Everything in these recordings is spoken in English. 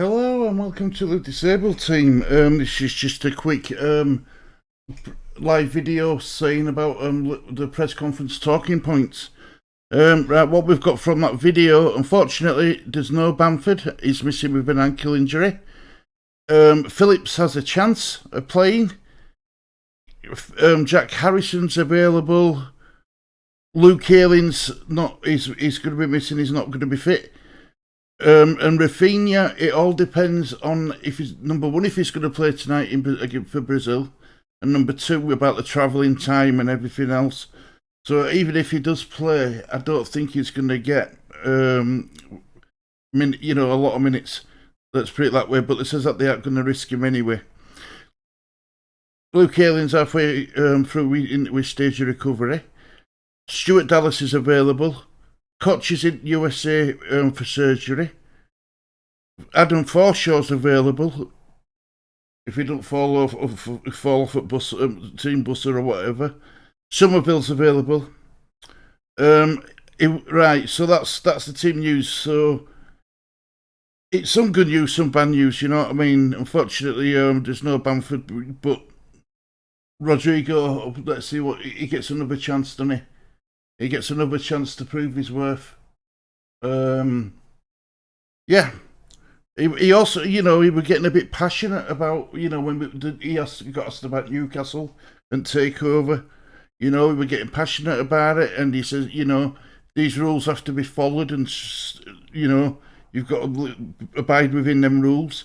Hello and welcome to the disabled team. This is just a quick live video saying about the press conference talking points. Right, what we've got from that video, unfortunately, there's no Bamford. He's missing with an ankle injury. Phillips has a chance of playing. Jack Harrison's available. Luke Ayling's not. He's going to be missing. He's not going to be fit. And Rafinha, it all depends on if he's number one, if he's going to play tonight for Brazil, and number two, about the travelling time and everything else. So even if he does play, I don't think he's going to get a lot of minutes. Let's put it that way. But it says that they aren't going to risk him anyway. Luke Ayling's halfway through with stage of recovery. Stuart Dallas is available. Koch is in USA for surgery. Adam Forshaw's available. If he don't fall off at team busser or whatever. Somerville's available. Right, so that's the team news. So it's some good news, some bad news. You know what I mean? Unfortunately, there's no Bamford, but Rodrigo. Let's see what he gets another chance, doesn't he? He gets another chance to prove his worth. Yeah. He also, he was getting a bit passionate about, when he got asked about Newcastle and takeover. We were getting passionate about it, and he says, these rules have to be followed, and you've got to abide within them rules.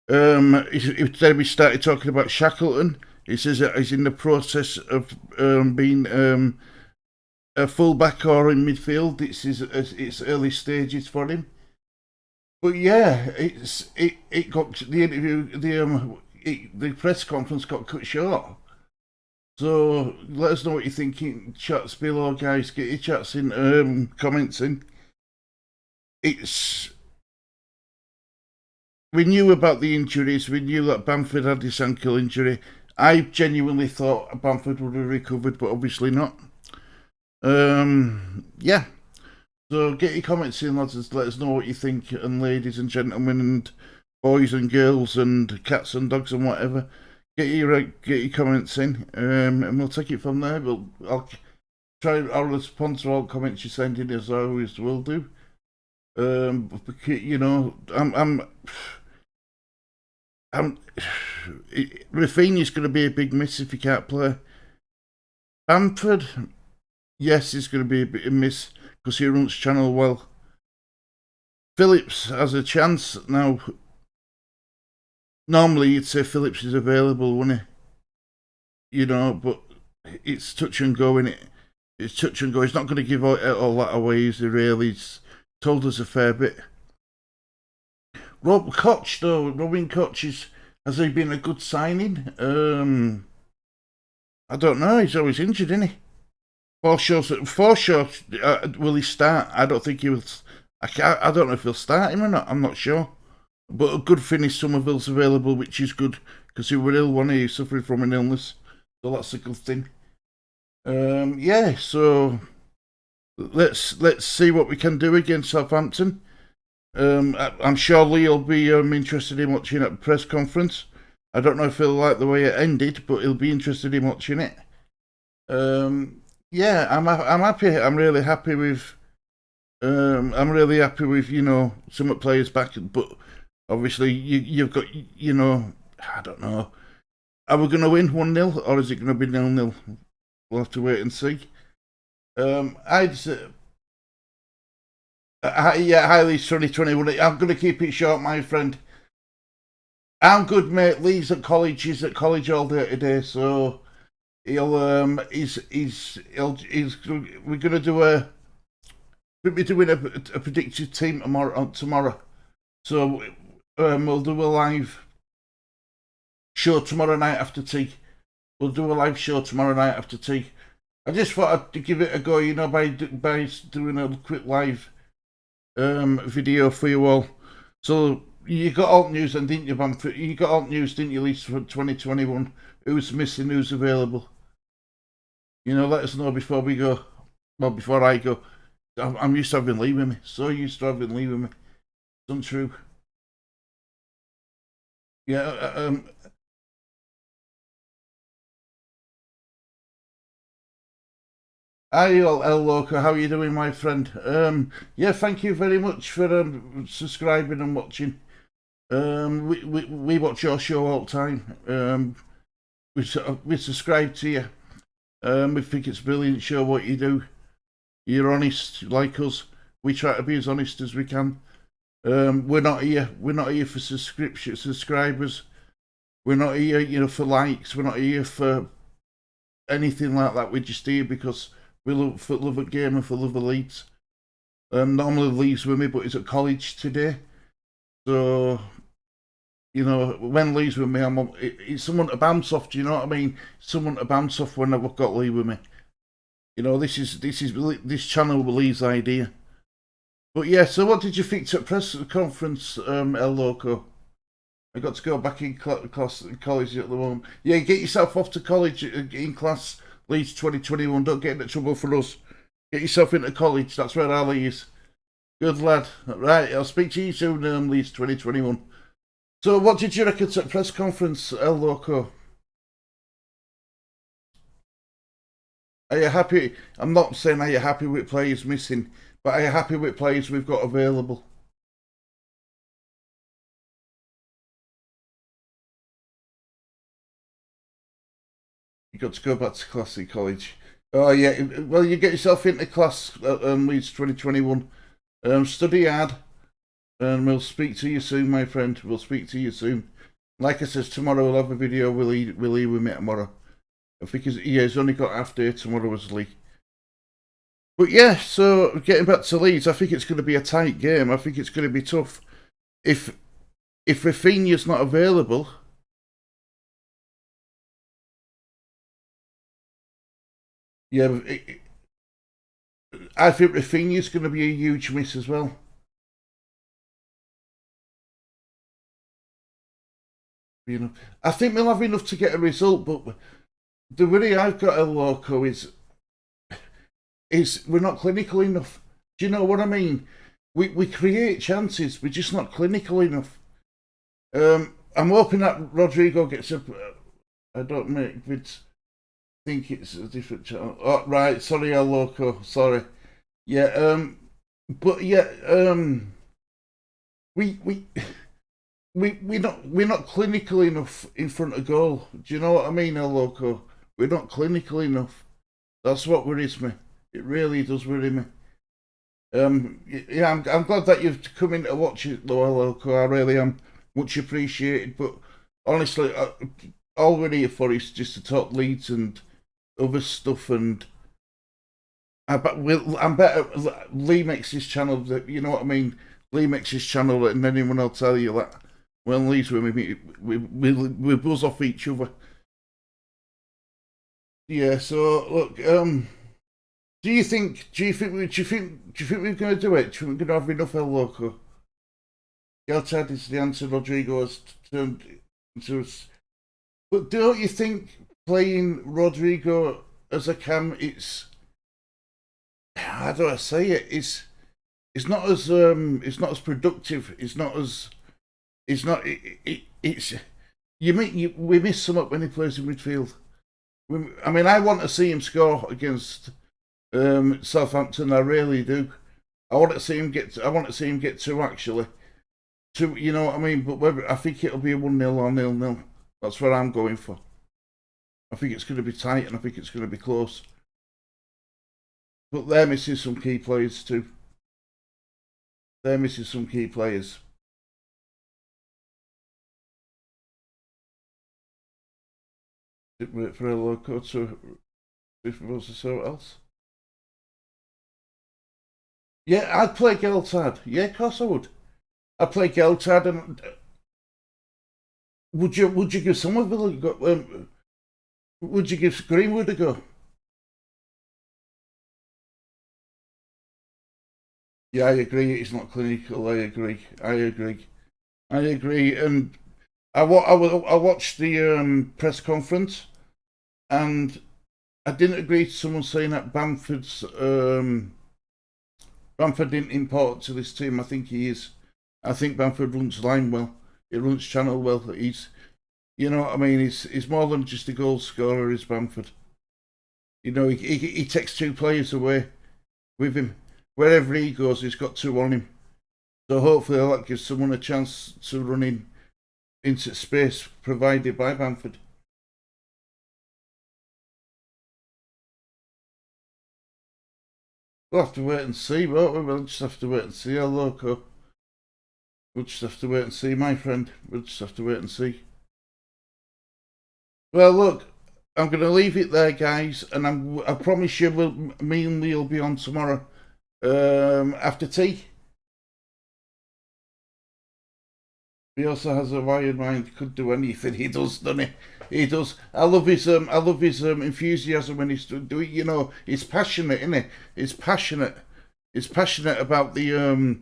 Then we started talking about Shackleton. He says that he's in the process of being a fullback or in midfield. It's early stages for him. But yeah, it got the interview, the press conference got cut short. So let us know what you're thinking. Chats below, guys. Get your chats in, comments in. We knew about the injuries. We knew that Bamford had this ankle injury. I genuinely thought Bamford would have recovered, but obviously not. Yeah. So get your comments in, lads. Let us know what you think, and ladies and gentlemen, and boys and girls, and cats and dogs and whatever. Get your comments in, and we'll take it from there. I'll respond to all comments you send in, as I always will do. Rafinha's going to be a big miss if he can't play. Bamford, yes, he's going to be a bit of a miss because he runs channel well. Phillips has a chance now. Normally you'd say Phillips is available, wouldn't he? But it's touch and go, innit? It's touch and go. He's not going to give all that away, is he really? He's told us a fair bit. Robin Koch, has he been a good signing? I don't know. He's always injured, isn't he? Forshaw, will he start? I don't think he will. I don't know if he'll start him or not. I'm not sure. But a good finish, Somerville's available, which is good because he was ill, wasn't he? He suffered from an illness, so that's a good thing. Yeah. So let's see what we can do against Southampton. I'm sure Lee will be interested in watching at the press conference. I don't know if he'll like the way it ended, but he'll be interested in watching it. Yeah, I'm happy. I'm really happy with. Some of the players back, but obviously you've got. I don't know. Are we going to win 1-0 or is it going to be 0-0? We'll have to wait and see. I'd say. Hi, Lee's 2021. I'm going to keep it short, my friend. I'm good, mate. Lee's at college. He's at college all day today, so we're gonna do we'll be doing a predicted team tomorrow. So we'll do a live show tomorrow night after tea. We'll do a live show tomorrow night after tea. I just thought I'd give it a go, by doing a quick live video for you all. So you got alt news, then, didn't you, Bamford? You got alt news, didn't you, Lisa, for 2021? Who's missing? Who's available? Let us know before we go. Well, before I go. I'm used to having Lee with me. So used to having Lee with me. It's untrue. Yeah. Hi, El Loco. How are you doing, my friend? Yeah, thank you very much for subscribing and watching. We watch your show all the time. We subscribe to you. We think it's a brilliant show what you do. You're honest, like us. We try to be as honest as we can. We're not here. We're not here for subscribers. We're not here, for likes. We're not here for anything like that. We're just here because we love a game and for love of Leeds. Normally Leeds with me, but he's at college today. So, when Lee's with me, it's someone to bounce off. Do you know what I mean? Someone to bounce off when I've got Lee with me. This channel with Lee's idea. But yeah, so what did you think at press conference, El Loco? I got to go back in college at the moment. Yeah, get yourself off to college in class. Leeds 2021. Don't get into trouble for us. Get yourself into college. That's where Ali is. Good lad. Right, I'll speak to you soon, Leeds 2021. So, what did you reckon at press conference, El Loco? Are you happy? I'm not saying are you happy with players missing, but are you happy with players we've got available? You got to go back to classic college. Oh yeah, well you get yourself into class at Leeds 2021. Study hard, and we'll speak to you soon, my friend. We'll speak to you soon. Like I says, tomorrow we'll have a video. We'll eat with me tomorrow. I think he's only got half day tomorrow as Lee. But yeah, so getting back to Leeds, I think it's going to be a tight game. I think it's going to be tough. If Rafinha's not available, yeah, I think Rafinha's going to be a huge miss as well. I think we'll have enough to get a result, but the worry I've got, El Loco, is we're not clinical enough. Do you know what I mean? We create chances, we're just not clinical enough. I'm hoping that Rodrigo gets up. I don't make it. Think it's a different channel. Oh, right, sorry, El Loco, sorry. Yeah, but yeah, we we're not clinical enough in front of goal. Do you know what I mean, El Loco? We're not clinical enough. That's what worries me. It really does worry me. Yeah, I'm glad that you've come in to watch it, though, El Loco. I really am. Much appreciated. But honestly, all we're here for is just to talk Leeds and other stuff. And I'm better. Lee makes his channel. You know what I mean? Lee makes his channel, and anyone will tell you that when Lee's with me, we buzz off each other. Yeah. So look. Do you think we're going to do it? Do you think we're going to have enough El Loco? Geltad is the answer. Rodrigo has turned into us. But don't you think playing Rodrigo as a cam, how do I say it? It's not as productive. It's we miss some up when he plays in midfield. I mean, I want to see him score against Southampton. I really do. I want to see him get two actually. Two, you know what I mean? But I think it'll be a 1-0 or 0-0. That's what I'm going for. I think it's going to be tight, and I think it's going to be close. But they're missing some key players too. They're missing some key players. Wait for a loco to if it was so else. Yeah, I'd play Geltad. Yeah, of course I would. I'd play Geltad, and would you give Somerville a go? Would you give Greenwood a go? Yeah, I agree. It's not clinical. I agree. And I watched the press conference, and I didn't agree to someone saying that Bamford isn't important to this team. I think he is. I think Bamford runs line well. He runs channel well. He's, you know what I mean. He's more than just a goal scorer. Is Bamford? You know, he takes two players away with him. Wherever he goes, he's got two on him. So hopefully that gives someone a chance to run into space provided by Bamford. We'll have to wait and see, won't we? We'll just have to wait and see how loco. We'll just have to wait and see, my friend. We'll just have to wait and see. Well, look, I'm going to leave it there, guys, and I promise you, me and Lee will be on tomorrow after tea. He also has a wired mind. Could do anything. He does, doesn't he? He does. I love his enthusiasm when he's doing. You know, he's passionate, isn't he? He's passionate. He's passionate about the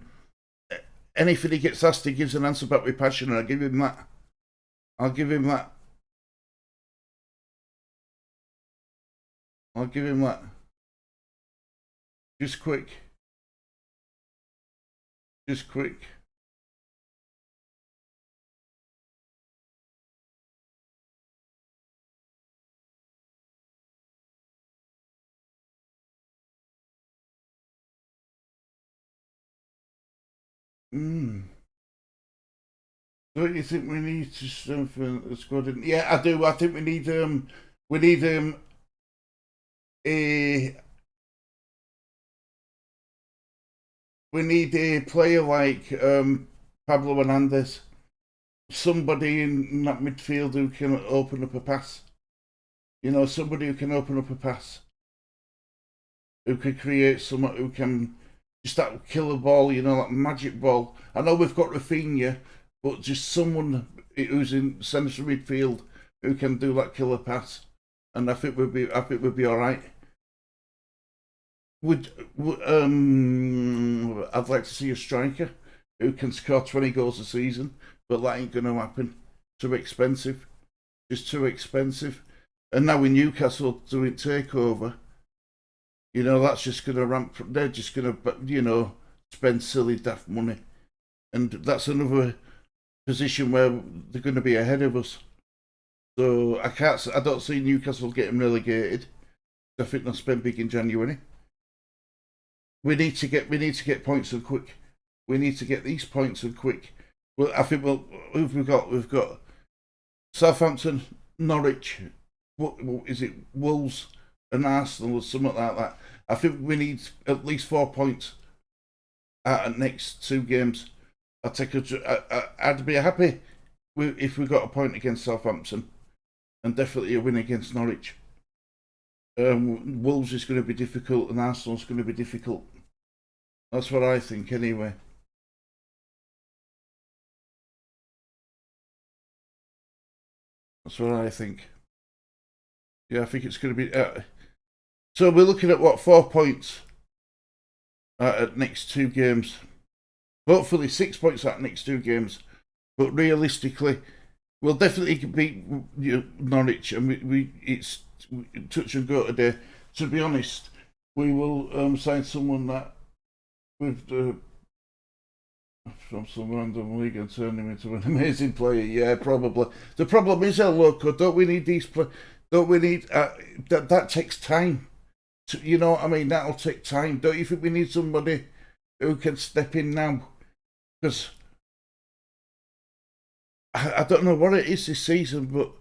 anything he gets asked, he gives an answer back with passion, and I'll give him that. I'll give him that. I'll give him that. Just quick. Just quick. Don't you think we need to strengthen the squad? Yeah, I do. I think we need a player like Pablo Hernandez, somebody in that midfield who can open up a pass. You know, somebody who can open up a pass, who can create something, who can just that killer ball. You know, that magic ball. I know we've got Rafinha, but just someone who's in central midfield who can do that killer pass, and I think we'd be all right. I'd like to see a striker who can score 20 goals a season, but that ain't going to happen. Too expensive, just too expensive. And now with Newcastle doing takeover, you know, that's just going to ramp. They're just going to, you know, spend silly daft money, and that's another position where they're going to be ahead of us. So I don't see Newcastle getting relegated. I think they'll spend big in January. We need to get points and quick. We need to get these points and quick. Well, I think who've we got? We've got Southampton, Norwich. What is it? Wolves and Arsenal or something like that. I think we need at least 4 points out of next 2 games. I'd be happy if we got a point against Southampton, and definitely a win against Norwich. Wolves is going to be difficult, and Arsenal's going to be difficult. That's what I think, anyway. That's what I think. Yeah, I think it's going to be. So we're looking at what, 4 points at next 2 games. Hopefully 6 points at next 2 games, but realistically, we'll definitely beat Norwich, and it's touch and go today. To be honest, we will sign someone that with from some random league and turn him into an amazing player. Yeah, probably. The problem is, loco, don't we need these? Don't we need that takes time. You know what I mean? That'll take time. Don't you think we need somebody who can step in now? Because I don't know what it is this season, but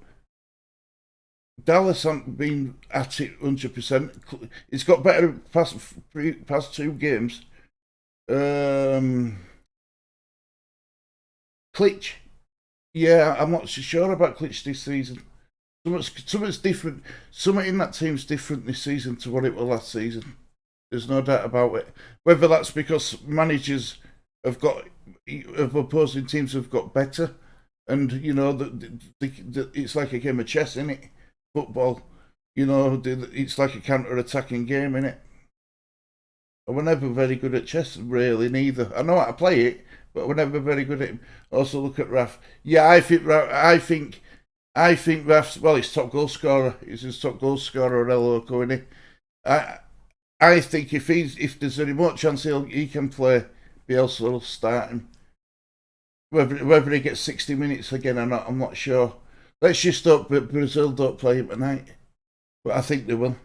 Dallas haven't been at it 100%. It's got better past 2 games. Klitsch, yeah, I'm not so sure about Klitsch this season. Something's different. Something in that team's different this season to what it was last season. There's no doubt about it. Whether that's because managers of opposing teams have got better, and you know it's like a game of chess, isn't it? Football, you know, it's like a counter-attacking game, isn't it? And we're never very good at chess, really, neither. I know how to play it, but we're never very good at it. Also, look at Raf. Yeah, I think Raf's, well, he's top goal scorer. He's his top goal scorer, Loco, isn't he? I think if there's a remote chance he can play, Bielsa will start him. Whether he gets 60 minutes again or not, I'm not sure. Let's just hope that Brazil don't play him tonight. But I think they will.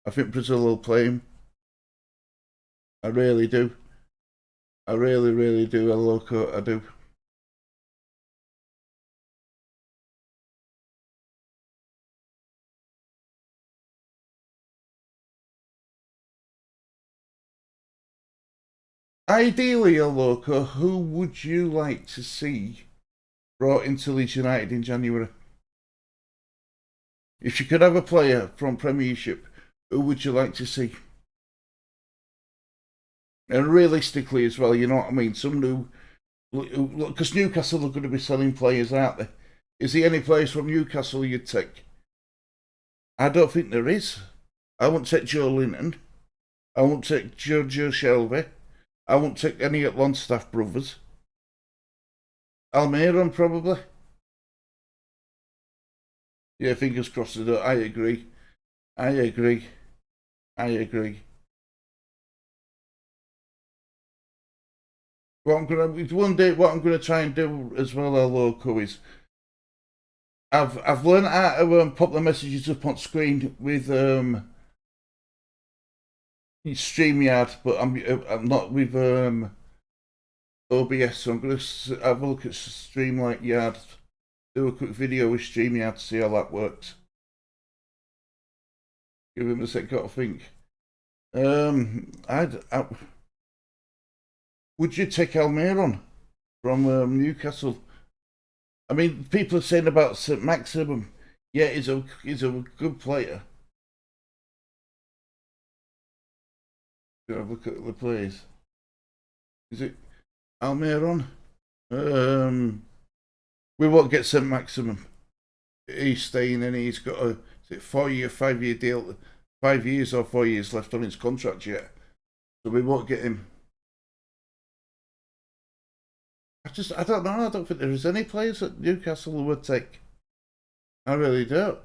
I think Brazil will play him. I really do. I really, really do. I do. Ideally, Loco, who would you like to see brought into Leeds United in January? If you could have a player from Premiership, who would you like to see? And realistically as well, you know what I mean? Some new, because Newcastle are going to be selling players, aren't they? Is there any players from Newcastle you'd take? I don't think there is. I won't take Joe Linton. I won't take Joe Shelby. I won't take any at Longstaff brothers. Almiron probably. Yeah, fingers crossed. I agree. I agree. I agree. What I'm gonna try and do as well, Loco, is I've learned how to pop the messages up on screen with StreamYard, but I'm not with OBS, so I'm gonna have a look at Streamlight Yard, do a quick video with StreamYard to see how that works. Give him a sec, got to think. Would you take Almiron from Newcastle? I mean, people are saying about St. Maximum. Yeah, he's a good player. Have a look at the players. Is it Almiron? We won't get St. Maximum. He's staying and he's got a 5-year deal, 5 years or 4 years left on his contract yet. So we won't get him. I don't know. I don't think there is any players that Newcastle would take. I really don't.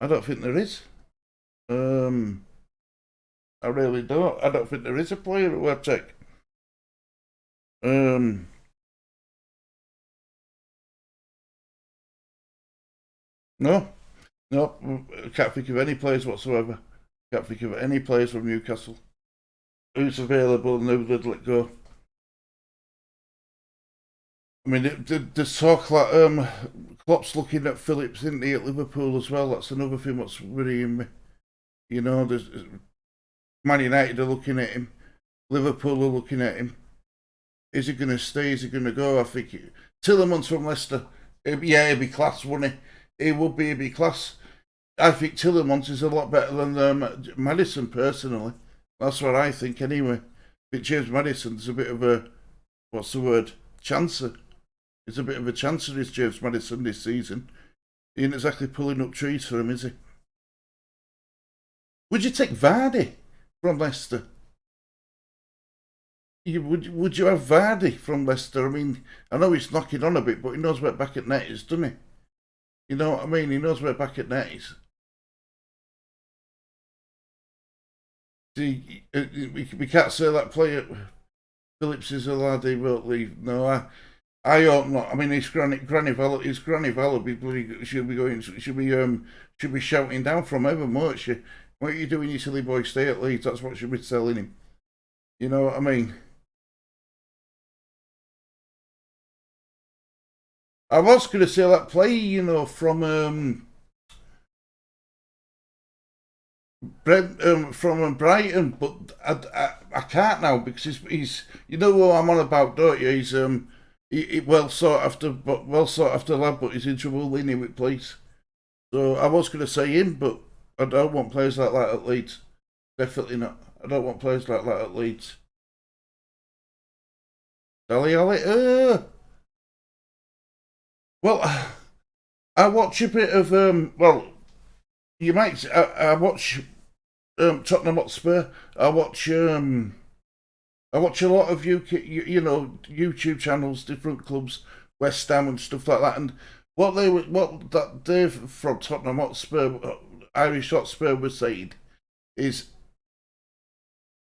I don't think there is. I really don't. I don't think there is a player who would take. No, I can't think of any players whatsoever. Can't think of any players from Newcastle who's available and who they'd let go. I mean, the talk like Klopp's looking at Phillips, isn't he, at Liverpool as well? That's another thing that's worrying me. You know, there's Man United are looking at him, Liverpool are looking at him. Is he going to stay? Is he going to go? I think Tillemans from Leicester. He'd be class, wouldn't he? He would be. He'd be class. I think Tillemans is a lot better than Madison personally. That's what I think anyway. I think James Madison's a bit of a chancer. He's a bit of a chancer, is James Madison this season. He ain't exactly pulling up trees for him, is he? Would you take Vardy from Leicester? Would you have Vardy from Leicester? I mean, I know he's knocking on a bit, but he knows where back at net is, doesn't he? You know what I mean? He knows where back at net is. See, we can't say that player Phillips is a lad he won't leave. No, I hope not. I mean, his granny should be shouting down from heaven, won't she? What are you doing, you silly boy? Stay at Leeds. That's what she'll be telling him. You know what I mean? I was going to say that play, you know, from Brighton, but I can't now because he's you know what I'm on about, don't you? He's well sought after lad, but he's in trouble leaning with police. So I was going to say him, but I don't want players like that at Leeds. Definitely not. I don't want players like that at Leeds. Dali Ali, well, I watch a bit of you might. I watch Tottenham Hotspur. I watch a lot of YouTube channels, different clubs, West Ham and stuff like that. And what that Dave from Tottenham Hotspur, Irish Hotspur, was saying is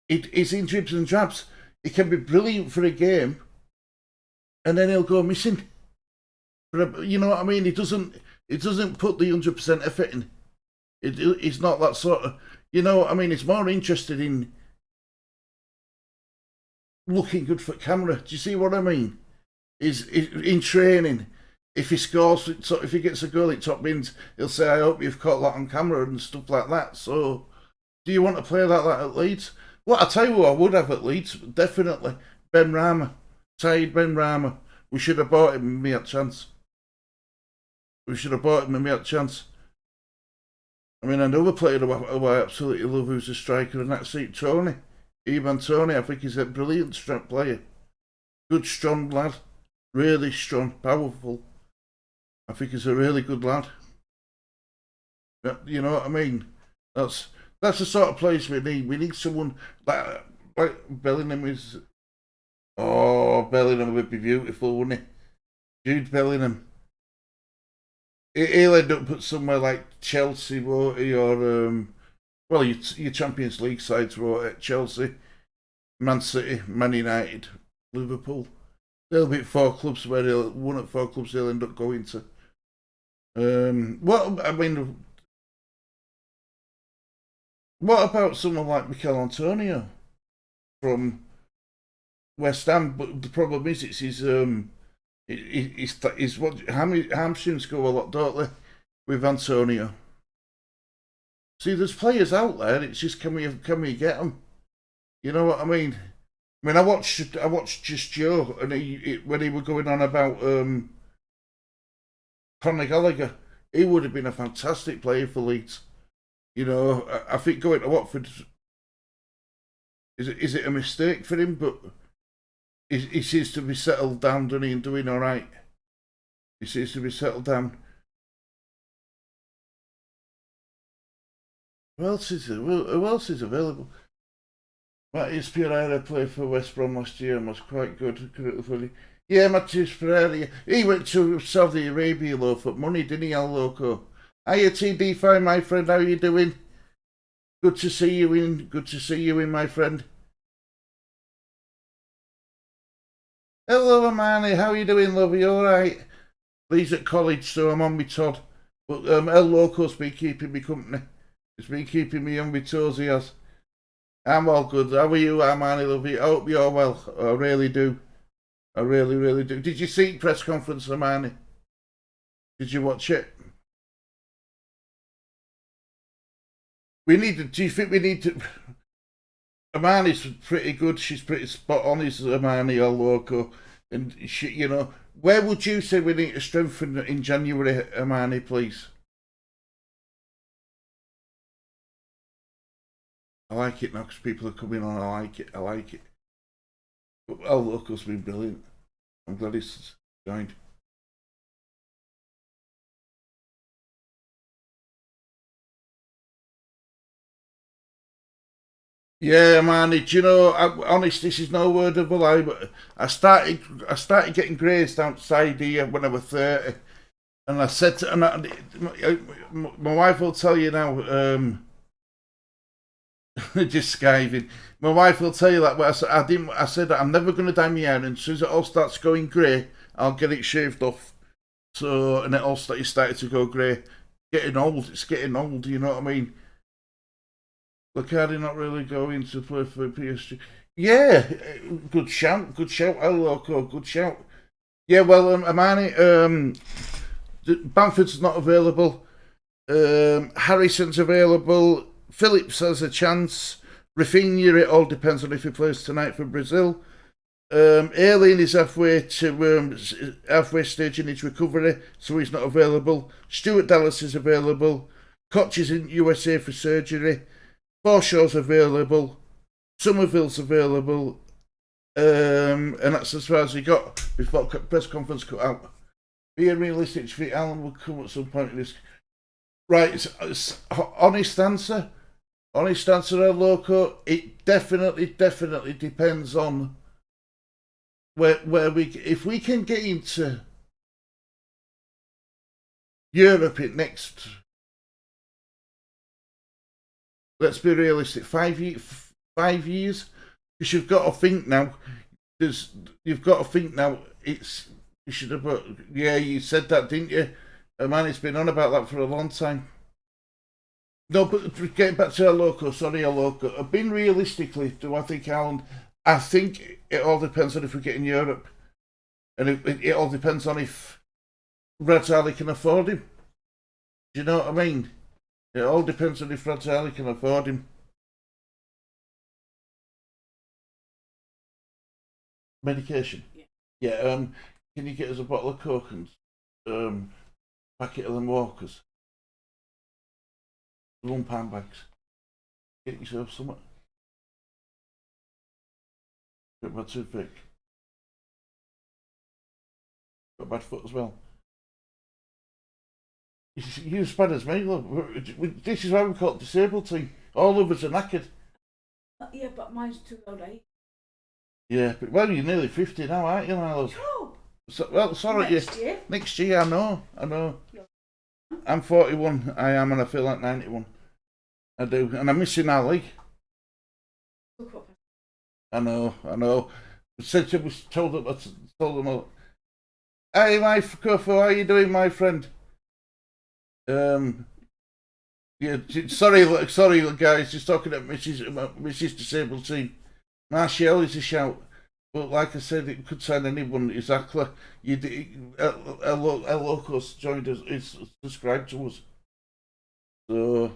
it's in dribs and drabs. It can be brilliant for a game, and then he'll go missing. You know what I mean? He doesn't put the 100% effort in. It's not that sort of. You know what I mean? He's more interested in looking good for camera. Do you see what I mean? Is in training. If he scores, if he gets a goal at top bins, he'll say, "I hope you've caught that on camera" and stuff like that. So, do you want to play like that at Leeds? Well, I tell you who I would have at Leeds, definitely Ben Rama, Saeed Ben Rama. We should have bought him when we had a chance. We should have bought him when we had a chance. I mean, another player who I absolutely love, who's a striker, and that's Tony. Ivan Tony. I think he's a brilliant strong player. Good, strong lad. Really strong, powerful. I think he's a really good lad. You know what I mean? That's the sort of players we need. We need someone like Bellingham is. Oh, Bellingham would be beautiful, wouldn't he? Jude Bellingham. He'll end up somewhere like Chelsea, won't he? Or well, your Champions League sides, won't it? Chelsea, Man City, Man United, Liverpool. They'll be four clubs where one of 4 clubs he'll end up going to. What about someone like Mikel Antonio from West Ham? But the problem is, it's his what hamstrings go a lot, don't they? With Antonio. See, there's players out there. It's just can we get them? You know what I mean? I mean, I watched just Joe, and when he was going on about Conor Gallagher, he would have been a fantastic player for Leeds. You know, I think going to Watford is it a mistake for him? But he seems to be settled down, doesn't he, and doing all right. He seems to be settled down. Who else is available? Matheus Pereira played for West Brom last year and was quite good. Yeah, Matheus Pereira. He went to Saudi Arabia, low for money, didn't he, Al Loco? Hiya, TD5, my friend. How you doing? Good to see you in, my friend. Hello, Amani. How you doing, love? You all right? Lee's at college, so I'm on my Todd. But El Loco's been keeping me company. He's been keeping me on my toes, he has. I'm all good. How are you, Amani, love you? I hope you're well. I really do. I really, really do. Did you see press conference, Amani? Did you watch it? Do you think we need to... Amani's pretty good. She's pretty spot on, is Amani or Loco. And, she, you know, where would you say we need to strengthen in January, Amani, please? I like it now because people are coming on. I like it. But El Loco's been brilliant. I'm glad he's joined. Yeah, man. Do you know? Honest, this is no word of a lie, but I started getting grazed outside here when I was 30, and I said, my wife will tell you now. Just skiving. My wife will tell you that. But I said I'm never going to dye my hair, and as soon as it all starts going grey, I'll get it shaved off. So, and it started to go grey. Getting old. It's getting old. You know what I mean? Lucardi not really going to play for PSG. Yeah, good shout, El Loco, good shout. Yeah, well, Amani, Bamford's not available. Harrison's available. Phillips has a chance. Rafinha, it all depends on if he plays tonight for Brazil. Aileen is halfway stage in his recovery, so he's not available. Stuart Dallas is available. Koch is in USA for surgery. Forshaw's available. Somerville's available. And that's as far as he got before press conference cut out. Being realistic, I think Alan will come at some point in this. Right, it's honest answer. Honest answer, El Loco. It definitely depends on where if we can get into Europe in next. Let's be realistic. 5 years, because you've got to think now. You've got to think now. it's you should have. Yeah, you said that, didn't you? Man, it's been on about that for a long time. No, but getting back to our local, sorry, our local. Being realistically, do I think Ireland? I think it all depends on if we get in Europe, and it all depends on if Brazali can afford him. Do you know what I mean? It all depends on if Brazali can afford him. Medication. Yeah. Can you get us a bottle of Coke and packet of them Walkers? £1 bags. Get yourself some. Got bad toothpick. Got bad foot as well. You as bad as me, look. This is why we call it disabled team. All of us are knackered. Yeah, but mine's too old, eh? Yeah, but well, you're nearly 50 now, aren't you, Milos? Oh! So, well, sorry, Next year? Next year, I know. I'm 41, I am, and I feel like 91. I do, and I'm missing Ali. I know. Since I was told them, all. Hey, my Cuff, how are you doing, my friend? Yeah, sorry, guys, just talking about Mrs. Disabled Team. Martial is a shout, but like I said, it could sign anyone. Exactly. A locals joined us, is subscribed to us. So,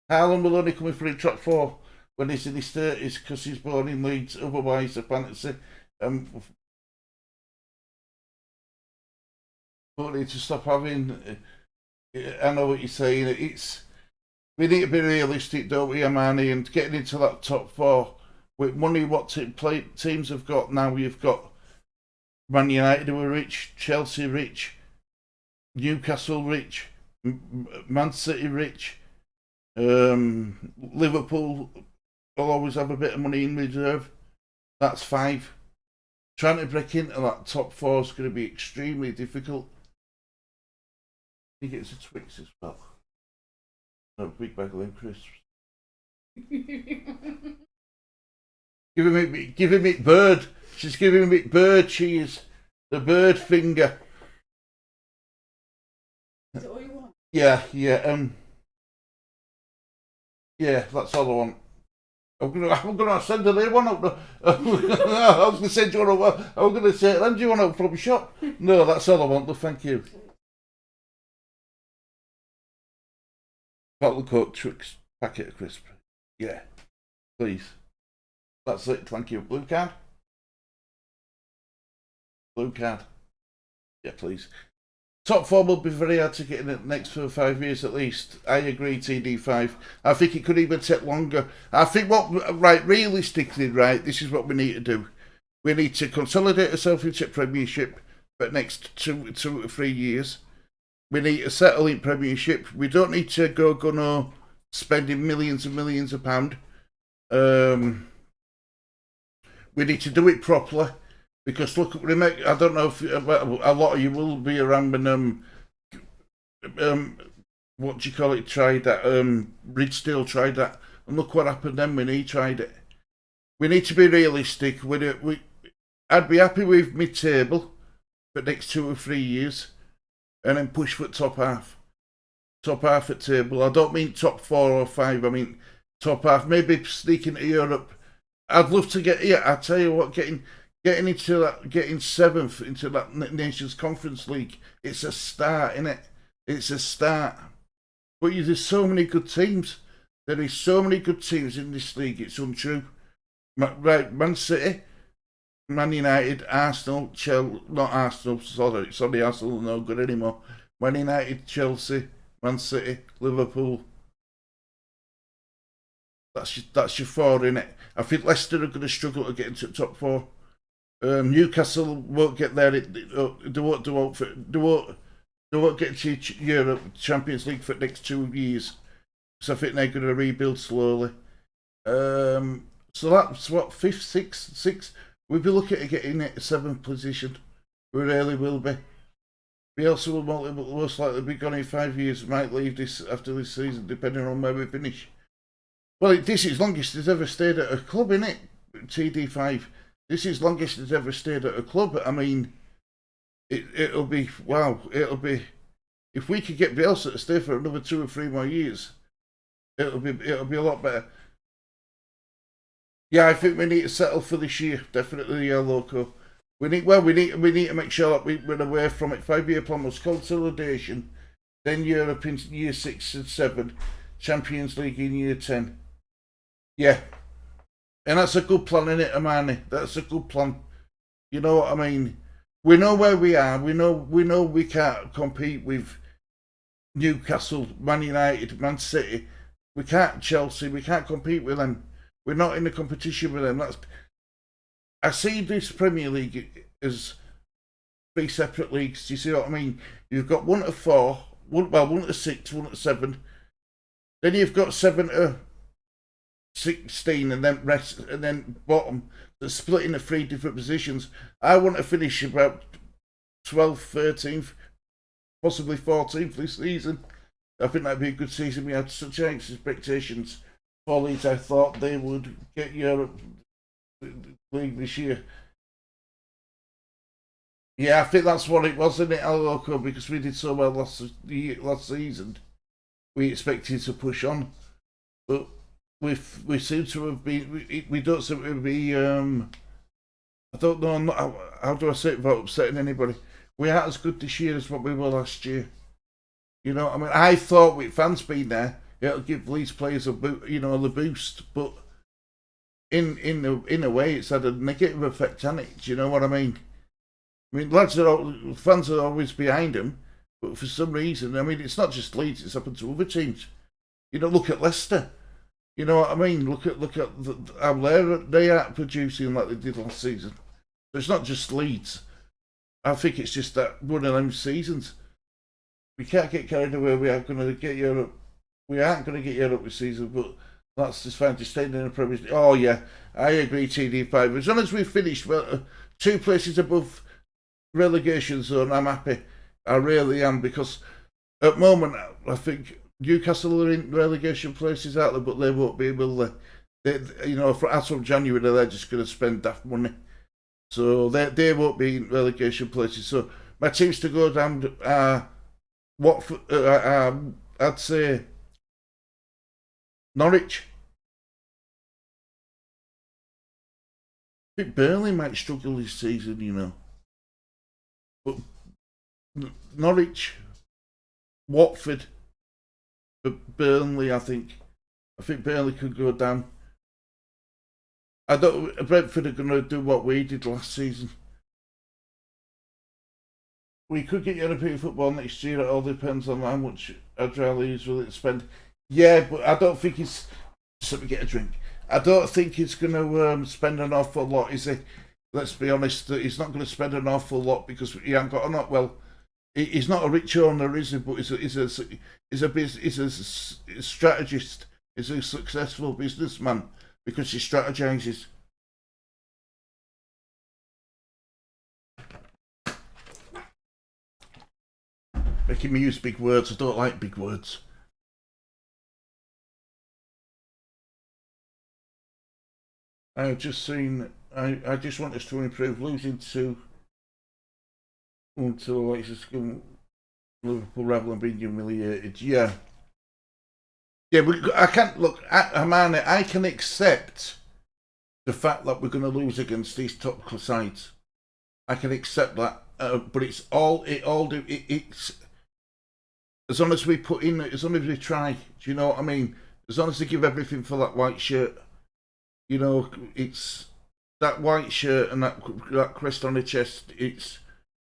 Harlan will only come in for a top 4 when he's in his 30s because he's born in Leeds. Otherwise, a fantasy. But need to stop having. I know what you're saying. We need to be realistic, don't we, Amani? And getting into that top 4 with money, what teams have got now. You've got Man United who are rich, Chelsea rich, Newcastle rich, Man City rich. Liverpool will always have a bit of money in reserve. That's 5. Trying to break into that top 4 is going to be extremely difficult. He gets a Twix as well. A big bag of them crisps. Giving me bird. She's giving me bird cheese. The bird finger. Is that all you want? Yeah. Yeah, that's all I want. I'm gonna send her the one up. I was gonna send you one up. I was gonna say, lend you one up from the shop. No, that's all I want. Look, thank you. Bottle of Coke, Twix, packet of crisps. Yeah, please. That's it. Thank you. Blue card. Yeah, please. Top 4 will be very hard to get in the next 4 or 5 years at least. I agree, TD5. I think it could even take longer. I think realistically, this is what we need to do. We need to consolidate ourselves into Premiership for the next 2 to 3 years. We need to settle in Premiership. We don't need to go spending millions and millions of pounds. We need to do it properly. Because look, I don't know if a lot of you will be around when what do you call it? Tried that. Ridsdale tried that, and look what happened then when he tried it. We need to be realistic. I'd be happy with mid-table for the next 2 or 3 years, and then push for top half. Top half at table. I don't mean top 4 or 5. I mean top half. Maybe sneak into Europe. I'd love to get here. I tell you what, getting into that, getting 7th into that Nations Conference League, it's a start, innit? It's a start. But there's so many good teams. There is so many good teams in this league, it's untrue. Right, Man City, Man United, Arsenal, Chelsea, not Arsenal, sorry, Arsenal are no good anymore. Man United, Chelsea, Man City, Liverpool. That's your 4, innit? I think Leicester are going to struggle to get into the top 4. Newcastle won't get there. They won't get to Europe Champions League for the next 2 years. So I think they're going to rebuild slowly. So that's what, 5th, 6th. We'll be looking at getting at 7th position. We really will be. Bielsa will most likely be gone in 5 years. Might leave this after this season, depending on where we finish. Well, this is longest he's ever stayed at a club, innit? TD5. This is longest he's ever stayed at a club. I mean, It'll be wow. It'll be if we could get Bielsa to stay for another 2 or 3 more years. It'll be a lot better. Yeah, I think we need to settle for this year. Definitely, yeah, loco. We need to make sure that we're away from it. 5-year plan was consolidation, then Europe in year 6 and 7, Champions League in year 10. Yeah, and that's a good plan, isn't it, Amani? That's a good plan. You know what I mean? We know where we are. We know we can't compete with Newcastle, Man United, Man City. We can't Chelsea. We can't compete with them. We're not in a competition with them. I see this Premier League as 3 separate leagues. Do you see what I mean? You've got 1 to 4, 1 to 6, 1 to 7. Then you've got 7 to 16, and then rest, and then bottom. That's split into 3 different positions. I want to finish about 12th, 13th, possibly 14th this season. I think that'd be a good season. We had such expectations for Leeds. I thought they would get Europe League this year. Yeah, I think that's what it was, isn't it, Aloko? Because we did so well last season. We expected to push on, but we seem to have been. We don't seem to be. I don't know. How do I say it without upsetting anybody? We aren't as good this year as what we were last year. You know, I mean, I thought with fans being there, it'll give Leeds players the boost, but in a way, it's had a negative effect on it. Do you know what I mean? I mean, fans are always behind them, but for some reason, I mean, it's not just Leeds; it's happened to other teams. You know, look at Leicester. You know what I mean? Look at how they are producing like they did last season. So it's not just Leeds. I think it's just that one of them seasons. We can't get carried away. We aren't going to get Europe. We aren't going to get Europe this season, but that's just fine. Just staying in the Premier League. Oh yeah, I agree. TD5. As long as we finish 2 places above relegation zone, I'm happy. I really am, because at the moment I think Newcastle are in relegation places out there, but they won't be able to. As from January, they're just going to spend daft money, so they won't be in relegation places. So my teams to go down I'd say Norwich. I think Burnley might struggle this season, you know. But Norwich, Watford, Burnley, I think Burnley could go down. Brentford are going to do what we did last season. We could get European football next year. It all depends on how much Adrian is willing to spend. Yeah, but I don't think he's. Let me get a drink. I don't think he's going to spend an awful lot, is he? Let's be honest. He's not going to spend an awful lot because he hasn't got enough. Well, he's not a rich owner, is he? But he's a strategist. He's a successful businessman because he strategizes. Making me use big words. I don't like big words. I've just seen. I just want us to improve. Losing to Liverpool rather than being humiliated. Yeah. Yeah, I can't look. Amanda, I can accept the fact that we're going to lose against these top sides. I can accept that, but it's as long as we put in, as long as we try. Do you know what I mean? As long as they give everything for that white shirt. You know, it's that white shirt and that crest on the chest. It's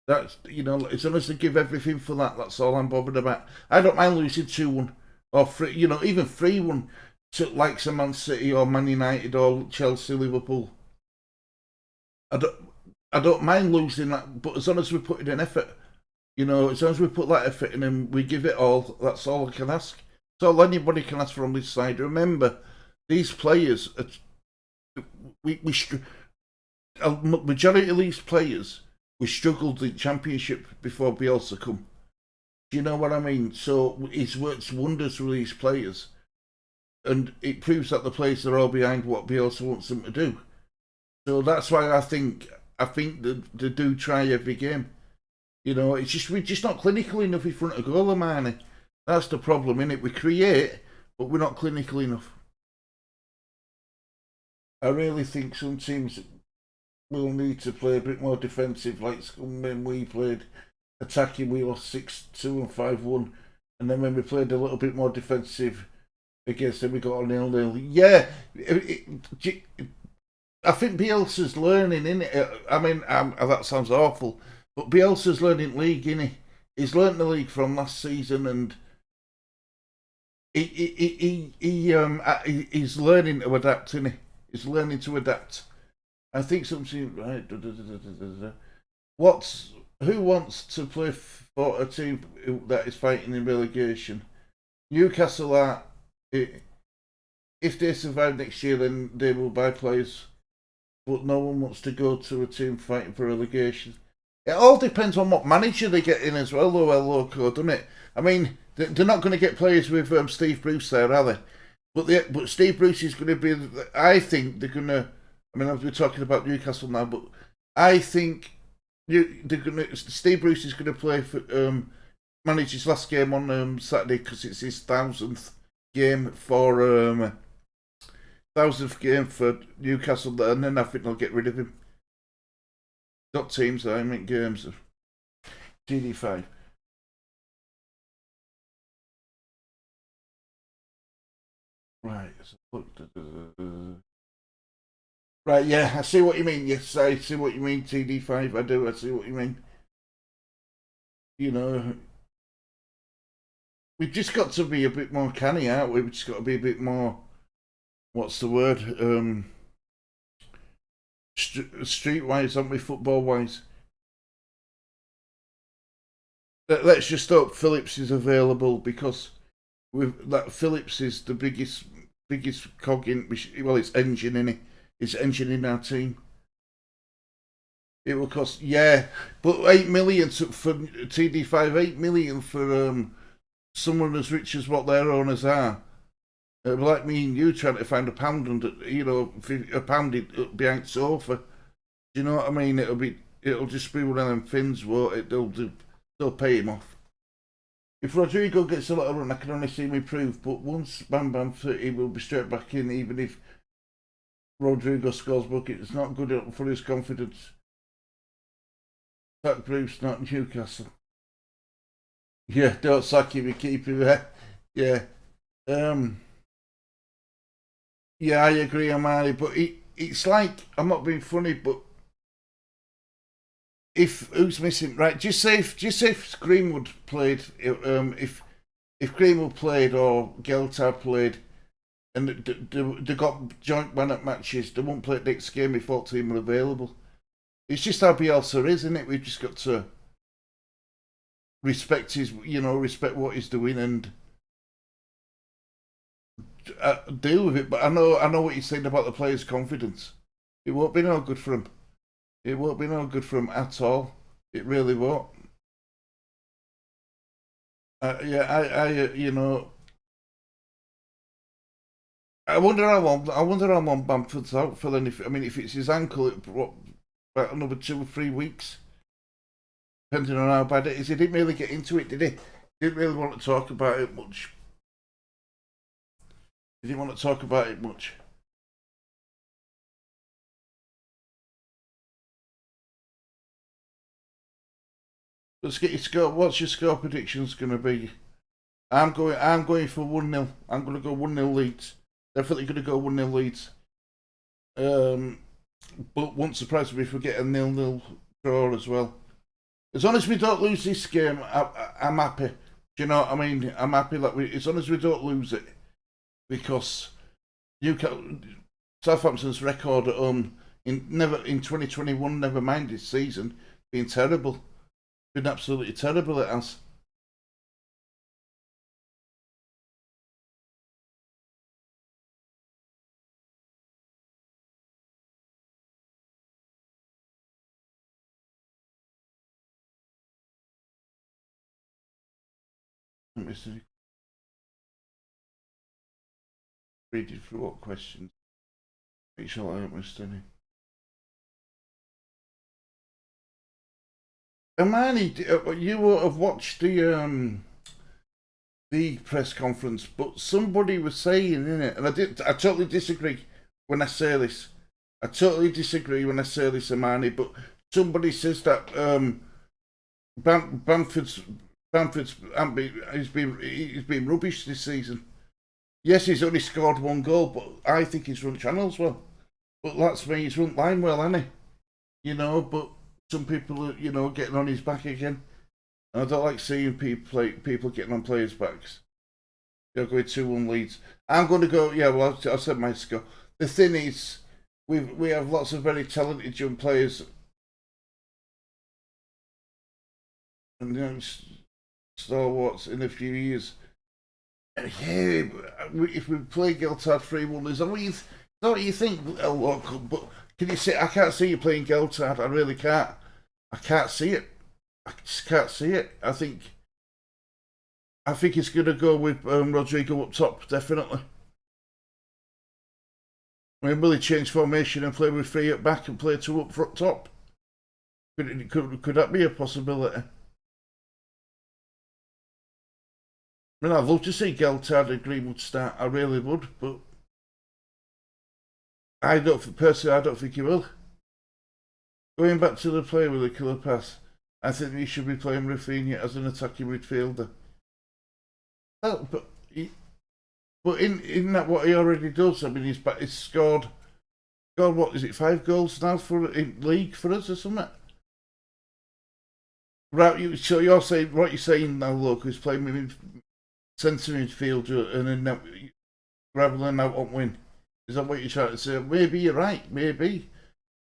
that, you know, as long as they give everything for that, that's all I'm bothered about. I don't mind losing 2-1 or 3, you know, even 3-1 to like some Man City or Man United or Chelsea, Liverpool. I don't mind losing that, but as long as we put in an effort, you know, as long as we put that effort in and we give it all, that's all I can ask. That's all anybody can ask from this side. Remember, these players, a majority of these players, we struggled in Championship before Bielsa come. Do you know what I mean? So it's worked wonders for these players, and it proves that the players are all behind what Bielsa wants them to do. So that's why I think they do try every game. You know, we're just not clinical enough in front of goal, Hermione. That's the problem, innit? We create, but we're not clinical enough. I really think some teams will need to play a bit more defensive, like when we played attacking, we lost 6-2 and 5-1, and then when we played a little bit more defensive against them, we got a 0-0. Yeah, I think Bielsa's learning, innit? I mean, that sounds awful, but Bielsa's learning league, innit? He's learnt the league from last season, and he's learning to adapt, innit? He's learning to adapt. I think something right. Who wants to play for a team that is fighting in relegation? Newcastle are. If they survive next year, then they will buy players. But no one wants to go to a team fighting for relegation. It all depends on what manager they get in as well, though, loco, doesn't it? I mean, they're not going to get players with Steve Bruce there, are they? But Steve Bruce is going to be. I think they're going to. I mean, we're talking about Newcastle now, but I think Steve Bruce is going to play for manage his last game on Saturday because it's his 1,000th game for 1,000th game for Newcastle, and then I think they'll get rid of him. Not teams, I mean games. TD5. Right. Right, yeah, I see what you mean. Yes, I see what you mean, TD5. I do, I see what you mean. You know, we've just got to be a bit more canny, aren't we? We've just got to be a bit more, what's the word? Streetwise, aren't we? Football-wise. Let's just hope Phillips is available because that Phillips is the biggest cog in. Well, it's engine in it. It's engine in our team. It will cost, yeah, but 8 million for TD5, 8 million for someone as rich as what their owners are. Like me and you trying to find a pound under, a pound behind sofa. Do you know what I mean? It'll just be one of them fins. Won't it? They'll pay him off. If Rodrigo gets a lot of run, I can only see him improve. But once Bam Bam 30, will be straight back in, even if Rodrigo scores bucket. It's not good for his confidence. Sack Bruce, not Newcastle. Yeah, don't sack him, keep him there. Yeah. Yeah, I agree, Amari, but it's like, I'm not being funny, but if who's missing, right? Just say if Greenwood played, if Greenwood played or Geltar played, and they got joint man-up matches, they won't play next game if all team are available. It's just how Bielsa is, isn't it? We've just got to respect respect what he's doing and deal with it. But I know what you're saying about the players' confidence. It won't be no good for him. It won't be no good for him at all. It really won't. Yeah, I wonder how long Bamford's out for. Then, if it's his ankle, about another 2 or 3 weeks, depending on how bad it is. He didn't really get into it, did he? Didn't really want to talk about it much. He didn't want to talk about it much. Let's get your score. What's your score predictions going to be? I'm going for 1-0. I'm going to go 1-0 Leeds. Definitely going to go 1-0 Leeds. But won't surprise me if we get a 0-0 draw as well. As long as we don't lose this game, I'm happy. Do you know what I mean? I'm happy that as long as we don't lose it, because Southampton's record at home in 2021, never mind this season, been terrible. Been absolutely terrible. It has. Let me see. Read it through what questions. Make sure I haven't missed any. Amani, you won't have watched the press conference, but somebody was saying in it, and I totally disagree when I say this. I totally disagree when I say this, Amani, but somebody says that Bamford's he's been rubbish this season. Yes, he's only scored one goal, but I think he's run channels well. But that's me, he's run line well, hasn't he? But some people are, getting on his back again. And I don't like seeing people getting on players' backs. They're going 2-1 leads. I'm going to go, I said my score. The thing is, we have lots of very talented young players. And stalwarts in a few years. Yeah, if we play Geltard 3-1, is that what you think? But can you say, I can't see you playing Geltard, I really can't. I can't see it. I just can't see it. I think it's going to go with Rodrigo up top, definitely. Will he change formation and play with 3 at back and play 2 up front top? Could that be a possibility? I mean, I'd love to see Geltard and Greenwood start. I really would, but I don't think he will. Going back to the player with the killer pass, I think he should be playing Rafinha as an attacking midfielder. Oh, but in that what he already does, I mean, he's scored what is it, 5 goals now in league for us or something? Right, so you're saying what you're saying now, look, he's playing with centre midfielder and then rather than out on win. Is that what you're trying to say? Maybe you're right, maybe.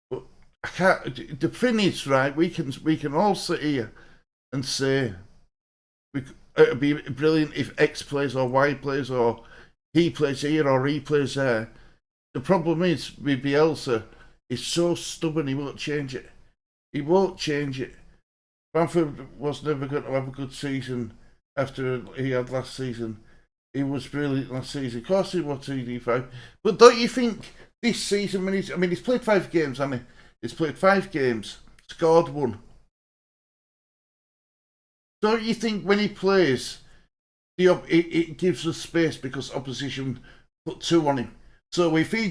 But I can't. The thing is, right, we can all sit here and say it'd be brilliant if X plays or Y plays or he plays here or he plays there. The problem is with Bielsa, he's so stubborn he won't change it. He won't change it. Bamford was never going to have a good season after he had last season. He was brilliant last season. Of course he was TD5. But don't you think this season, he's played 5 games, hasn't he? He's played 5 games, scored 1. Don't you think when he plays, it gives us space because opposition put 2 on him? So if he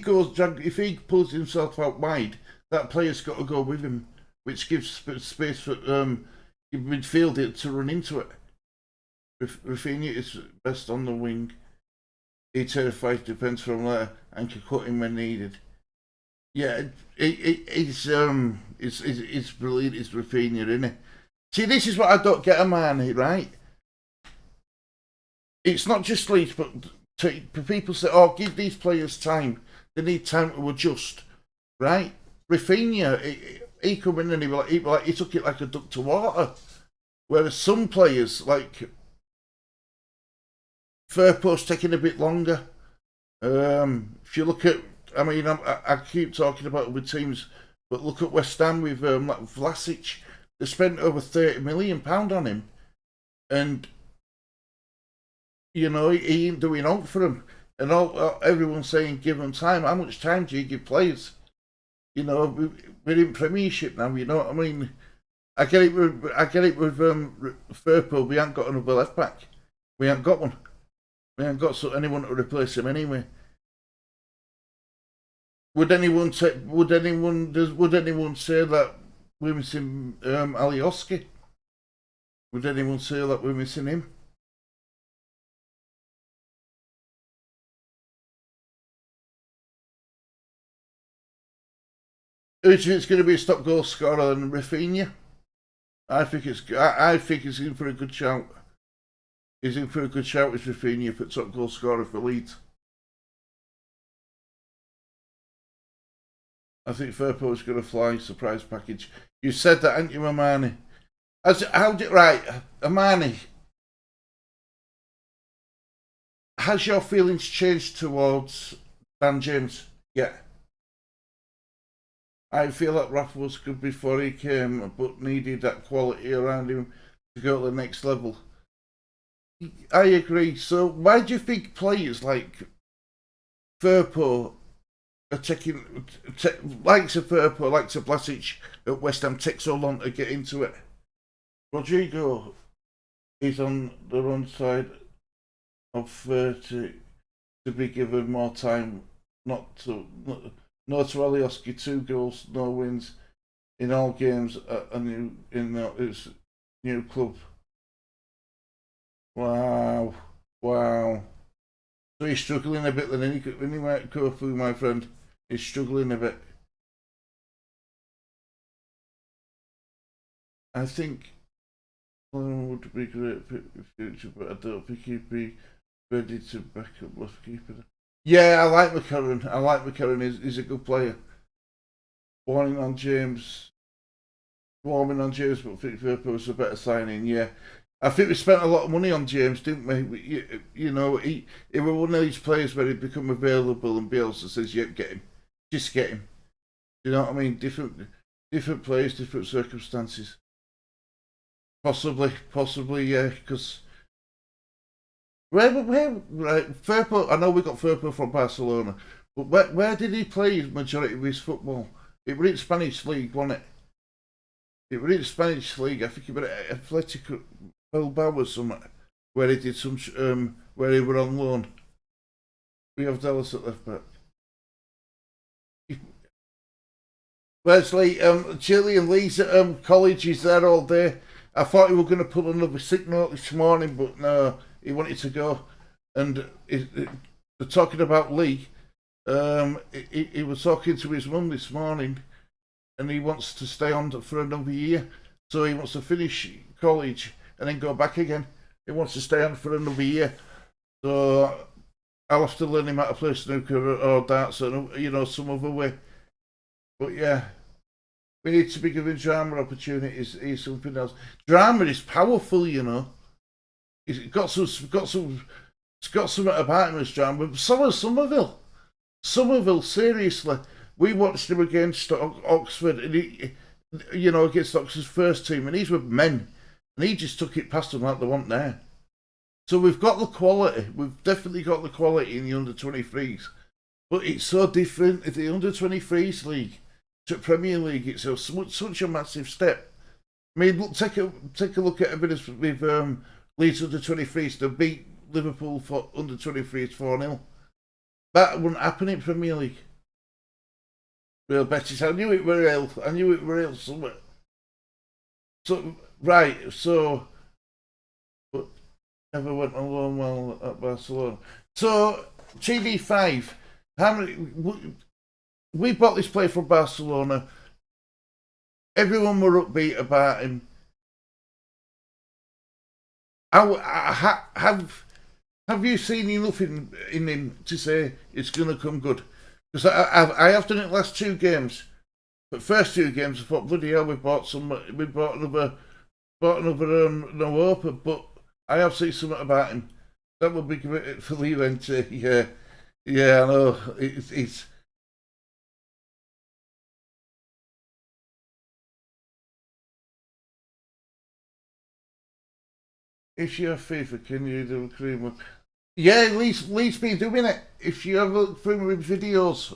pulls himself out wide, that player's got to go with him, which gives space for midfielder to run into it. Rafinha is best on the wing. He terrifies defence from there and can cut him when needed. Yeah, it's brilliant. It's Rafinha, isn't it? See, this is what I don't get, Amani, right? It's not just Leeds, but people say, "Oh, give these players time. They need time to adjust." Right? Rafinha, he come in and he took it like a duck to water. Whereas some players like Firpo's taking a bit longer. If you look at, I keep talking about it with teams, but look at West Ham with Vlasic. They spent over £30 million on him, and he ain't doing out for him. And everyone's saying give him time. How much time do you give players? We're in Premiership now. You know what I mean? I get it with Firpo. We ain't got another left back. We ain't got one. We ain't got anyone to replace him anyway. Would anyone say that we're missing Alioski? Would anyone say that we're missing him? Who do you think it's going to be a top goal scorer than Rafinha? I think he's in for a good shout. He's in for a good shout with Rafinha for top goal scorer for Leeds. I think Firpo's going to fly surprise package. You said that, ain't you, Amani? Amani? Has your feelings changed towards Dan James? Yeah. I feel like Rafa was good before he came, but needed that quality around him to go to the next level. I agree. So why do you think players like Firpo are taking, likes of Firpo, likes of Vlasic at West Ham, take so long to get into it? Rodrigo is on the wrong side of 30 to be given more time. Not to no to Alioski, 2 goals, no wins in all games at his new club. Wow, wow. So he's struggling a bit then, when he might go through, my friend. He's struggling a bit. I think would be great for the future, but I don't think he'd be ready to back up left keeper. Yeah, I like McCarran. He's a good player. Warming on James, but I think Liverpool was a better signing. Yeah, I think we spent a lot of money on James, didn't we? You know, he was one of these players where he'd become available and Bielsa says, "Yep, get him, just get him." You know what I mean? Different players, different circumstances. Possibly, yeah. Because where, right? Firpo, I know we got Firpo from Barcelona, but where did he play the majority of his football? It was in Spanish league, wasn't it? It was in Spanish league. I think it was at Atletico Bilbao or something, where he did where he were on loan. We have Dallas at left back. Wesley, Gillian Lee's at college. He's there all day. I thought he were going to pull another sick note this morning, but no, he wanted to go. And they're talking about Lee. He was talking to his mum this morning, and he wants to stay on for another year. So he wants to finish college and then go back again. He wants to stay on for another year. So I'll have to learn him how to play snooker or darts or some other way. But yeah, we need to be giving drama opportunities. Is something else. Drama is powerful, you know. It's got something about him as drama. So is Somerville. Somerville, seriously, we watched him against Oxford, and against Oxford's first team, and he's with men, and he just took it past them like they weren't there. So we've got the quality. We've definitely got the quality in the under-23s, but it's so different. In the under-23s league to Premier League, it's such a massive step. I mean, look, take a look at evidence with Leeds under-23s to beat Liverpool for under-23s 4-0. That wouldn't happen in Premier League. Real Betis. I knew it were real somewhere. So right, but never went along well at Barcelona. So GD5, how many? We bought this player from Barcelona. Everyone were upbeat about him. Have you seen enough in him to say it's going to come good? Because I have done it last 2 games. But first 2 games, I thought, bloody hell, we bought another no open. But I have seen something about him. That would be great for Lee then to, yeah, I know. It's if you have FIFA, can you do a cream one? Yeah, Lee's been doing it. If you have a look through his videos,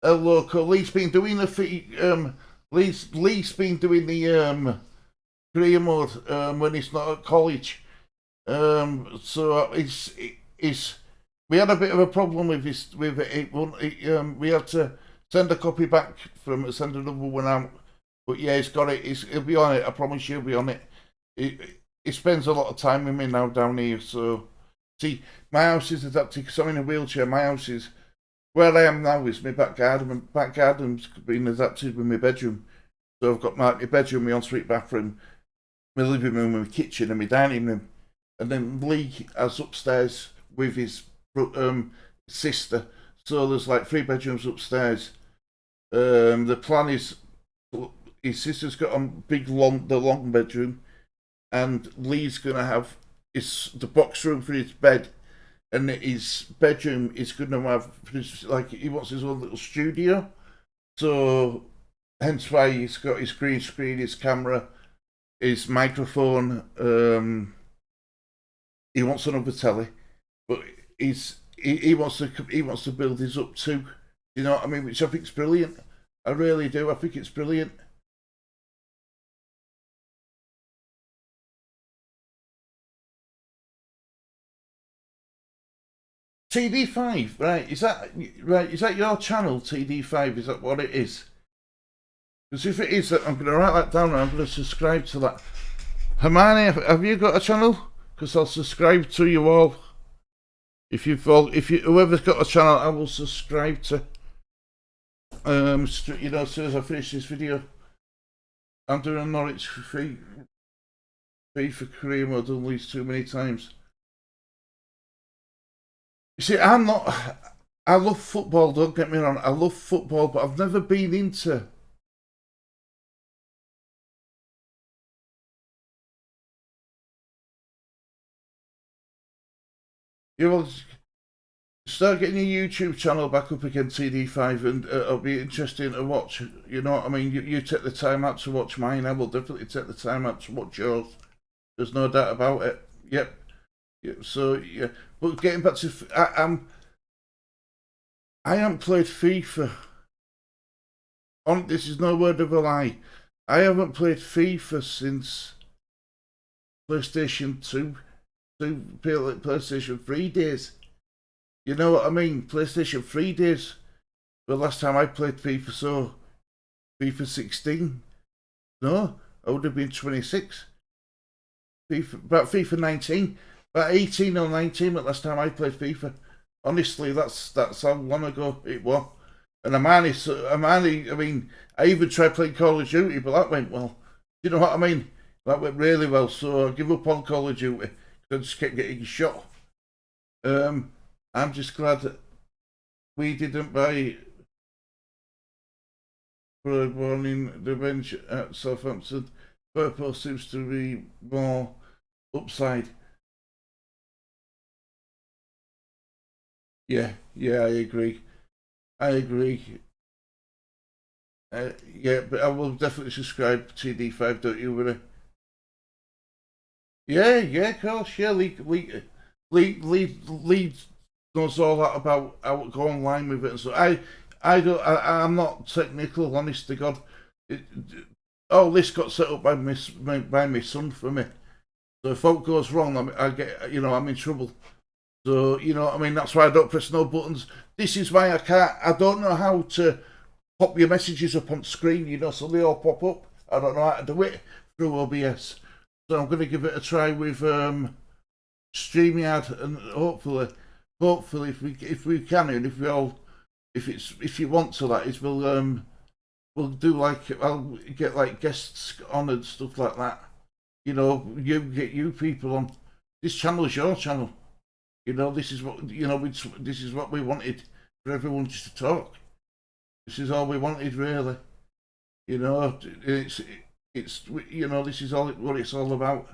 local, Lee's been doing Lee's been doing the career mode when he's not at college. So it's we had a bit of a problem with it. We had to send a copy back send another one out. But yeah, he's got it. He'll be on it. I promise you, he'll be on it. He spends a lot of time with me now down here. So see, my house is adapted because I'm in a wheelchair. My house is where I am now is my back garden. My back garden's been adapted with my bedroom. So I've got my bedroom, my ensuite bathroom, my living room, my kitchen, and my dining room. And then Lee has upstairs with his sister. So there's like 3 bedrooms upstairs. The plan is his sister's got the long bedroom, and Lee's gonna have the box room for his bed, and his bedroom is gonna have he wants his own little studio. So hence why he's got his green screen, his camera, his microphone. He wants another telly, but he wants to build his up too. You know what I mean? Which I think is brilliant. I really do. I think it's brilliant. TD5, right? Is that right? Is that your channel, TD5? Is that what it is? Because if it is, I'm going to write that down and I'm going to subscribe to that. Hermione, have you got a channel? Because I'll subscribe to you all. Whoever's got a channel, I will subscribe to. You know, as soon as I finish this video, I'm doing a Norwich free for career mode. I've done these too many times. You see, I love football, don't get me wrong, I love football, but I've never been into start getting your YouTube channel back up again, TD5, and it'll be interesting to watch. You know what I mean? You take the time out to watch mine, I will definitely take the time out to watch yours. There's no doubt about it. Yep. So, yeah. But getting back to... I haven't played FIFA. This is no word of a lie. I haven't played FIFA since PlayStation 2, PlayStation 3 days. You know what I mean? PlayStation 3 days. The last time I played FIFA, so FIFA 16. No, I would have been 26. About FIFA 19. About 18 or 19 the last time I played FIFA. Honestly, that's how long ago it was. And Amani, I mean, I even tried playing Call of Duty, but that went well. You know what I mean? That went really well, so I give up on Call of Duty. I just kept getting shot. I'm just glad that we didn't buy Blood Warning Revenge at Southampton. Purple seems to be more upside. Yeah, I agree. Yeah, but I will definitely subscribe to TD5, don't you, Willie? Yeah, of course, yeah. Lee knows all that about how to go online with it, and so I'm not technical, honest to God. This got set up by my son for me. So if folk goes wrong, I'm in trouble. So, you know what I mean? That's why I don't press no buttons. This is why I don't know how to pop your messages up on screen, you know, so they all pop up. I don't know how to do it through OBS. So I'm going to give it a try with StreamYard, and hopefully if we can, and if you want to, that is, we'll do I'll get like guests on and stuff like that. You know, you get you people on. This channel is your channel. You know, this is what we wanted, for everyone just to talk. This is all we wanted, really. You know, it's this is what it's all about.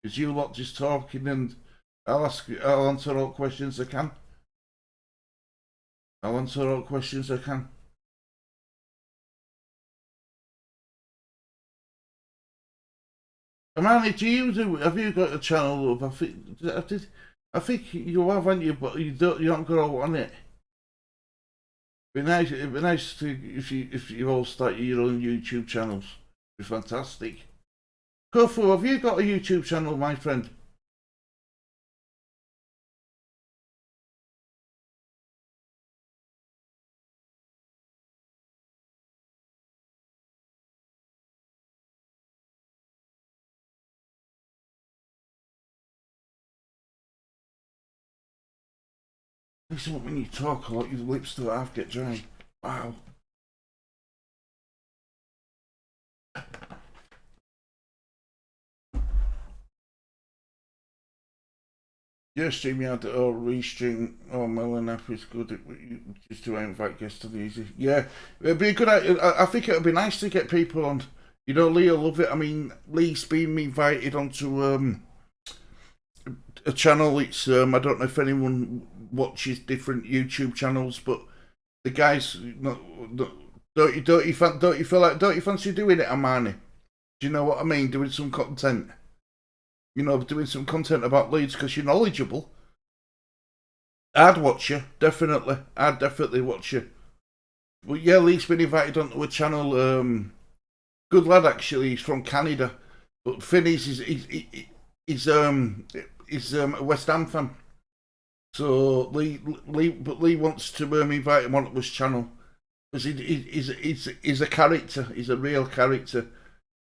It's you lot just talking, and I'll answer all questions I can. Amani, have you got a channel up? I think you have, haven't you? But you don't go on it. It'd be nice to if you all start your own YouTube channels. It'd be fantastic. Kofu, have you got a YouTube channel, my friend? Listen, when you talk a lot, your lips don't half get dry. Wow. Yeah, StreamYard or Restream or Melon app is good. Just to invite guests to the easy. Yeah, it'd be a good. I think it'd be nice to get people on. You know, Lee will love it. I mean, Lee's been invited onto a channel. It's I don't know if anyone watches different YouTube channels, but the guys, don't you fancy doing it, Amani? Do you know what I mean? Doing some content. You know, doing some content about Leeds because you're knowledgeable. I'd watch you, definitely. I'd definitely watch you. But yeah, Lee's been invited onto a channel. Good lad, actually. He's from Canada, but Finney's is a West Ham fan. So Lee wants to invite him onto his channel because he's a character. He's a real character.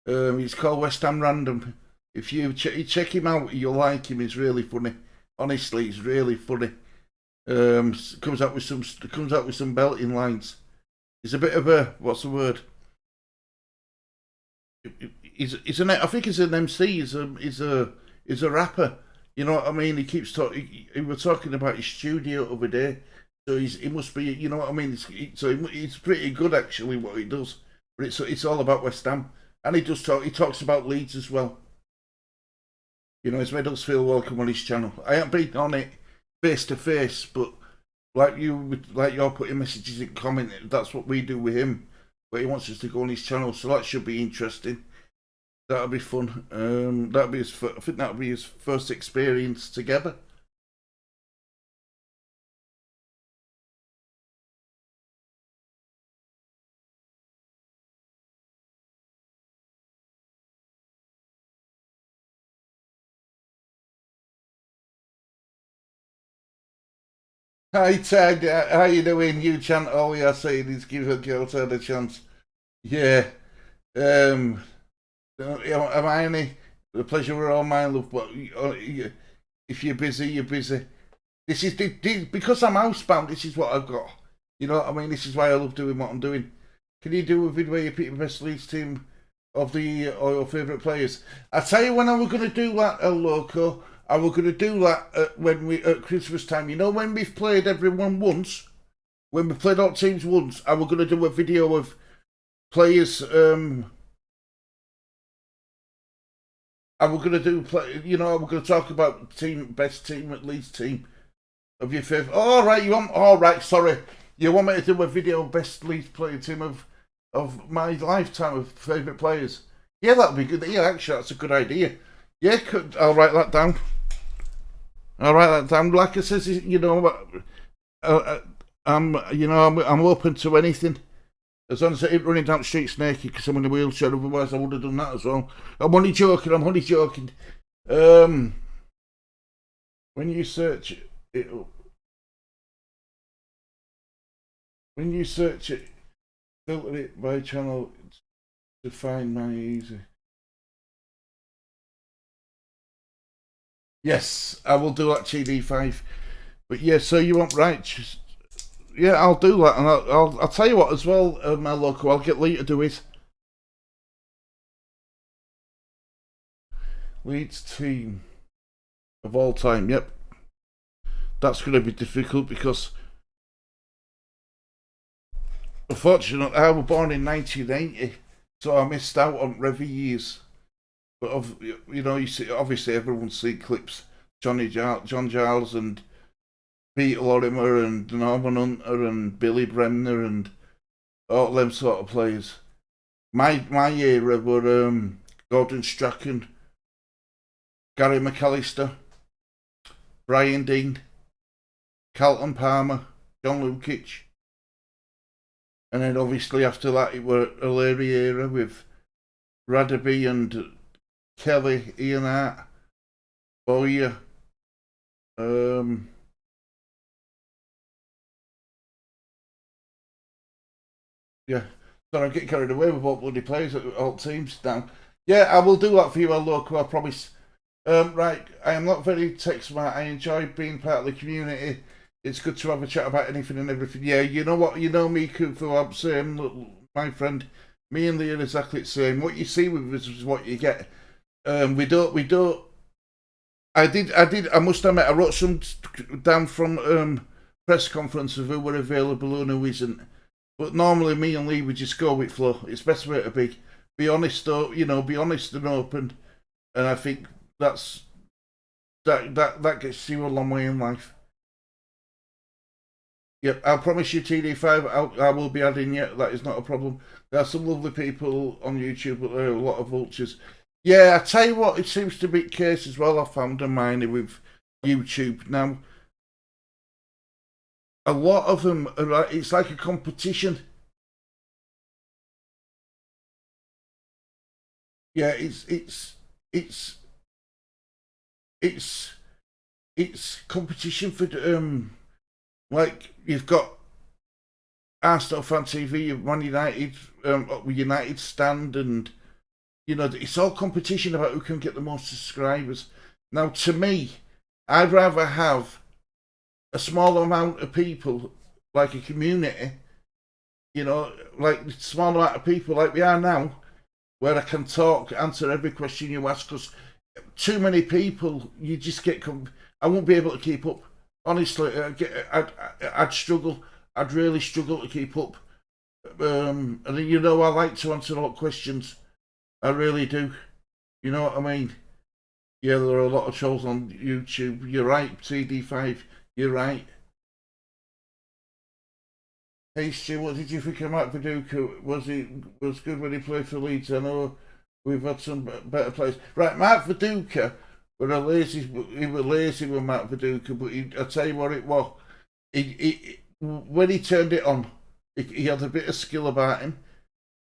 He's called West Ham Random. If you check him out, you'll like him. He's really funny. Honestly, he's really funny. Comes out with some belting lines. He's a bit of a, what's the word? I think he's an MC. He's a rapper. You know what I mean? He keeps talking. We were talking about his studio over there. So he must be. You know what I mean? He's pretty good actually what he does. But it's all about West Ham, and he does talk. He talks about Leeds as well. You know, he's made us feel welcome on his channel. I haven't been on it face to face, but like you're putting messages in comment, that's what we do with him. But he wants us to go on his channel, so that should be interesting. That'll be fun. I think that'll be his first experience together. Hi Ted, how you doing? You chant all you're saying is give a girl Ted a chance. Yeah. Um. Am I any? The pleasure we're all mine, love. But if you're busy, you're busy. This is because I'm housebound. This is what I've got. You know what I mean? This is why I love doing what I'm doing. Can you do a video where you pick the best Leeds team of the or your favourite players? I tell you when I was going to do that, El Loco. I was going to do that when we at Christmas time. You know when we've played everyone once, when we played all teams once. I was going to do a video of players. I was going to do I was going to talk about best team at least team of your favourite. All right, sorry. You want me to do a video best Leeds player team of my lifetime of favourite players? Yeah, that'd be good. Yeah, actually, that's a good idea. Yeah, I'll write that down. Like I says, I'm open to anything. As long as I ain't running down the street naked because I'm in a wheelchair, otherwise I would have done that as well. I'm only joking. When you search it up, filter it by channel to find my easy. Yes, I will do that TD5. But yeah, so you want right? Yeah, I'll do that, and I'll tell you what as well, my local. I'll get Lee to do it. Leeds team of all time. Yep, that's going to be difficult because, unfortunately, I was born in 1980, so I missed out on Revy years. But you see, obviously everyone's seen clips. John Giles and Peter Lorimer and Norman Hunter and Billy Bremner and all them sort of players. My era were Gordon Strachan, Gary McAllister, Brian Dean, Carlton Palmer, John Lukic. And then obviously after that it were a Larry era with Radaby and Kelly, Ian Hart, Boyer, yeah. Sorry, I'm getting carried away with what bloody players at all teams now. Yeah, I will do that for you, local, I promise. Right, I am not very tech smart. I enjoy being part of the community. It's good to have a chat about anything and everything. Yeah, you know what? You know me, Kufu. I'm saying, my friend, me and Lee are exactly the same. What you see with us is what you get. We don't. I must admit, I wrote some down from press conference of who were available and who isn't. But normally, me and Lee would just go with flow. It's the best way to be. Be honest, though. Be honest and open. And I think that gets you a long way in life. Yep, I'll promise you TD5. I will be adding you. That is not a problem. There are some lovely people on YouTube, but there are a lot of vultures. Yeah, I tell you what, it seems to be the case as well. I found a minor with YouTube now. A lot of them are. It's like a competition. Yeah, it's it's competition for like you've got Arsenal fan TV, you've Man United, United stand, and it's all competition about who can get the most subscribers. Now, to me, I'd rather have a small amount of people, like a community, like a small amount of people like we are now, where I can talk, answer every question you ask. Because too many people, you just get. I won't be able to keep up. Honestly, I'd struggle. I'd really struggle to keep up. And I like to answer all questions. I really do. You know what I mean? Yeah, there are a lot of shows on YouTube. You're right, CD5. You're right. Hey Stu, what did you think of Matt Viduka? Was good when he played for Leeds? I know we've had some better players. Right, Matt Viduka were a lazy. He was lazy with Matt Viduka, but I tell you what it was. When he turned it on, he had a bit of skill about him.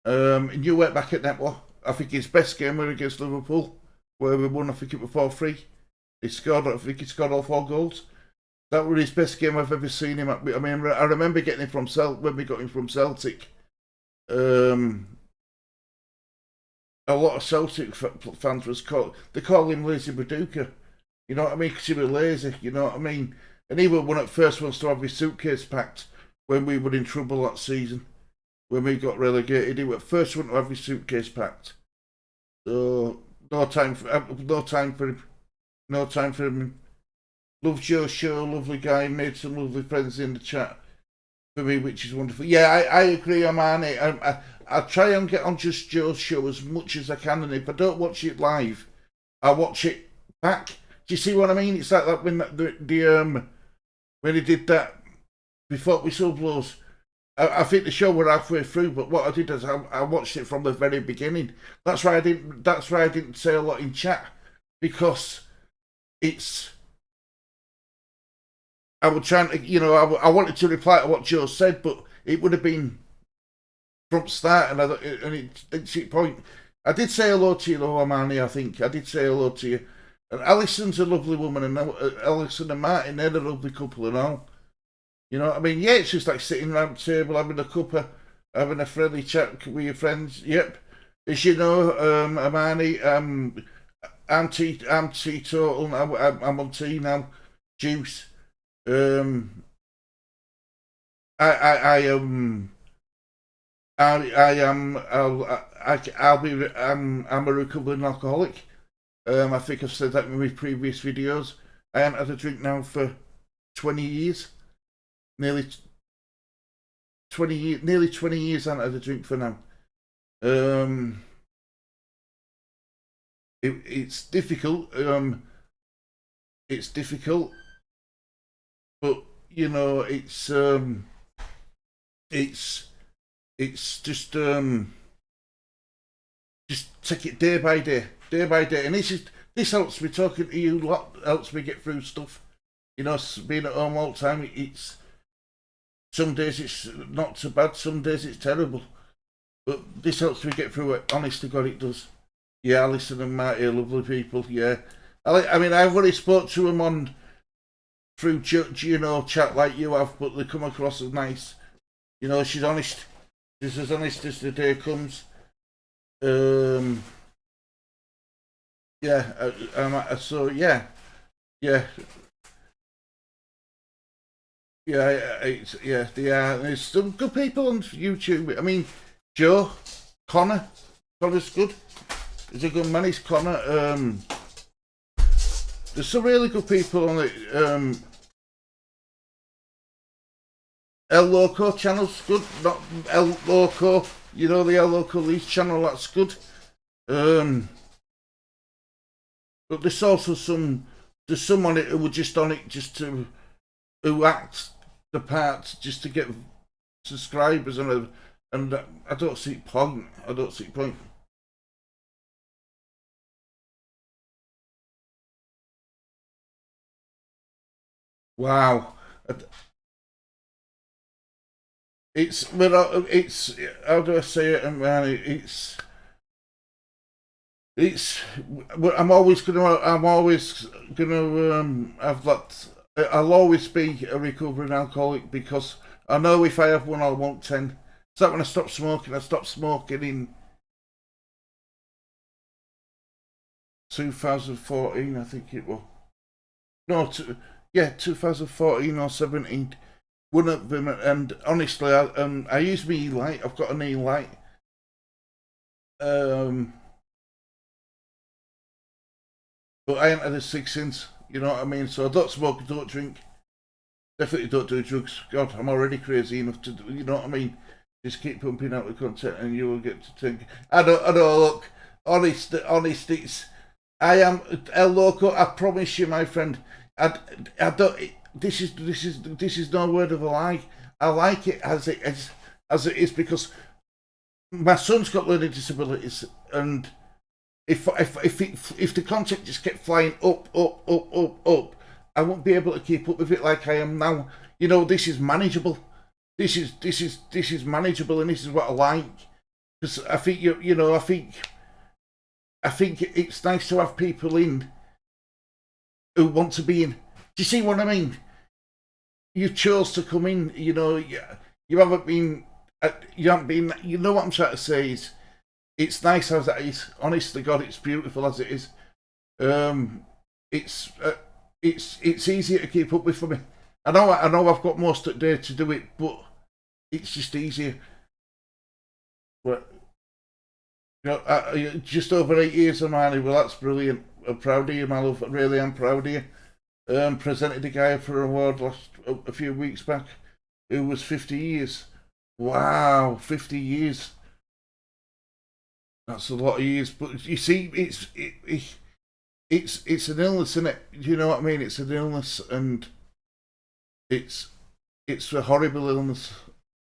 And you went back at Network. I think his best game was against Liverpool, where we won. I think it was 4-3. I think he scored all 4 goals. That was his best game I've ever seen him. I mean, I remember getting him from when we got him from Celtic. A lot of Celtic fans they call him Lazy Baduka. You know what I mean? Because he was lazy. You know what I mean? And he was one of the first ones to have his suitcase packed when we were in trouble that season. When we got relegated, he was the first one to have his suitcase packed. So no time for him. No time for him. Love Joe's show, lovely guy, made some lovely friends in the chat for me, which is wonderful. Yeah, I agree, Armani. I try and get on just Joe's show as much as I can, and if I don't watch it live, I watch it back. Do you see what I mean? It's like that when he did that before Whistleblowers. I think the show were halfway through, but what I did is I watched it from the very beginning. That's why I didn't say a lot in chat, because it's. I was trying to, I wanted to reply to what Joe said, but it would have been from start, and it's point. I did say hello to you, though, Armani. I think I did say hello to you. And Alison's a lovely woman, and Alison and Martin, they're a lovely couple and all. You know what I mean? Yeah, it's just like sitting around the table, having a cuppa, having a friendly chat with your friends. Yep. As you know, Armani, I'm teetotal. I'm on tea now. Juice. I am. I'm a recovering alcoholic. I think I've said that in my previous videos. I haven't had a drink now for 20 years. Nearly 20 years I haven't had a drink for now. It's difficult. It's difficult. But it's just take it day by day, and this helps me talking to you. Lot helps me get through stuff. Being at home all the time. It's some days it's not so bad, some days it's terrible. But this helps me get through it. Honest to God, it does. Yeah, Alison and Marty are lovely people. Yeah, I mean, I've already spoke to them on. Through chat like you have, but they come across as nice. She's honest. She's as honest as the day comes. So yeah. There's some good people on YouTube. I mean, Connor's good. He's a good man. He's Connor. There's some really good people on it. El Loco channel's good. Not El Loco. The El Loco Leeds channel, that's good. But there's also some on it who were just on it who act the part just to get subscribers, and I don't see point. Wow. It's how do I say it, man? I'm always gonna have that. I'll always be a recovering alcoholic because I know if I have one, I won't 10. So that when I stopped smoking, I stopped smoking in 2014, I think it was. No, yeah, 2014 or 17. One of them, and honestly, I use my light. I've got an E light. But I ain't had a cig since. You know what I mean? So I don't smoke, I don't drink. Definitely don't do drugs. God, I'm already crazy enough to do. You know what I mean? Just keep pumping out the content, and you will get to think. I know. Look, honest. It's. I am El Loco. I promise you, my friend. I don't. This is no word of a lie. I like it as it is because my son's got learning disabilities, and if the content just kept flying up, I won't be able to keep up with it like I am now. You know, this is manageable. This is manageable, and this is what I like. Because I think I think it's nice to have people in who want to be in. Do you see what I mean? You chose to come in. You know, you haven't been. You haven't been. You know what I'm trying to say is, it's nice as it is. Honest to God, it's beautiful as it is. It's easier to keep up with for me. I know I've got most of the day to do it, but it's just easier. But you know, just over 8 years of mine. Well, that's brilliant. I'm proud of you, my love. I really am proud of you. Presented a guy for an award a few weeks back who was 50 years. Wow, 50 years. That's a lot of years. But you see, it's an illness, isn't it? You know what I mean? It's an illness, and it's a horrible illness.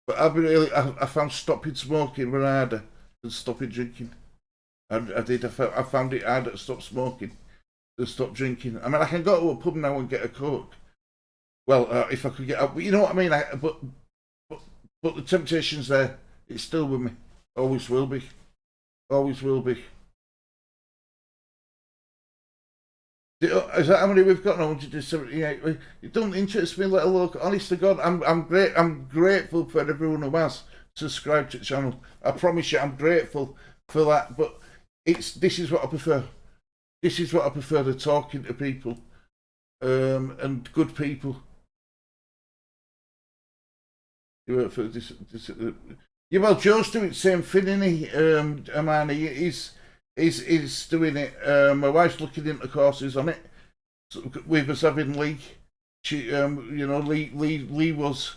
But I found stopping smoking when harder than stopping drinking. I did. I found it harder to stop smoking than stop drinking. I mean, I can go to a pub now and get a Coke. Well, if I could get out, but you know what I mean. But the temptation's there. It's still with me. Always will be. Always will be. Is that how many we've got now? 178. It don't interest me, let alone. Honest to God, I'm grateful for everyone who has subscribed to the channel. I promise you, I'm grateful for that. But this is what I prefer. This is what I prefer to talking to people, and good people. Yeah, well, Joe's doing the same thing, isn't he? Amani, he's doing it. My wife's looking into courses on it. So with us having Lee, Lee was,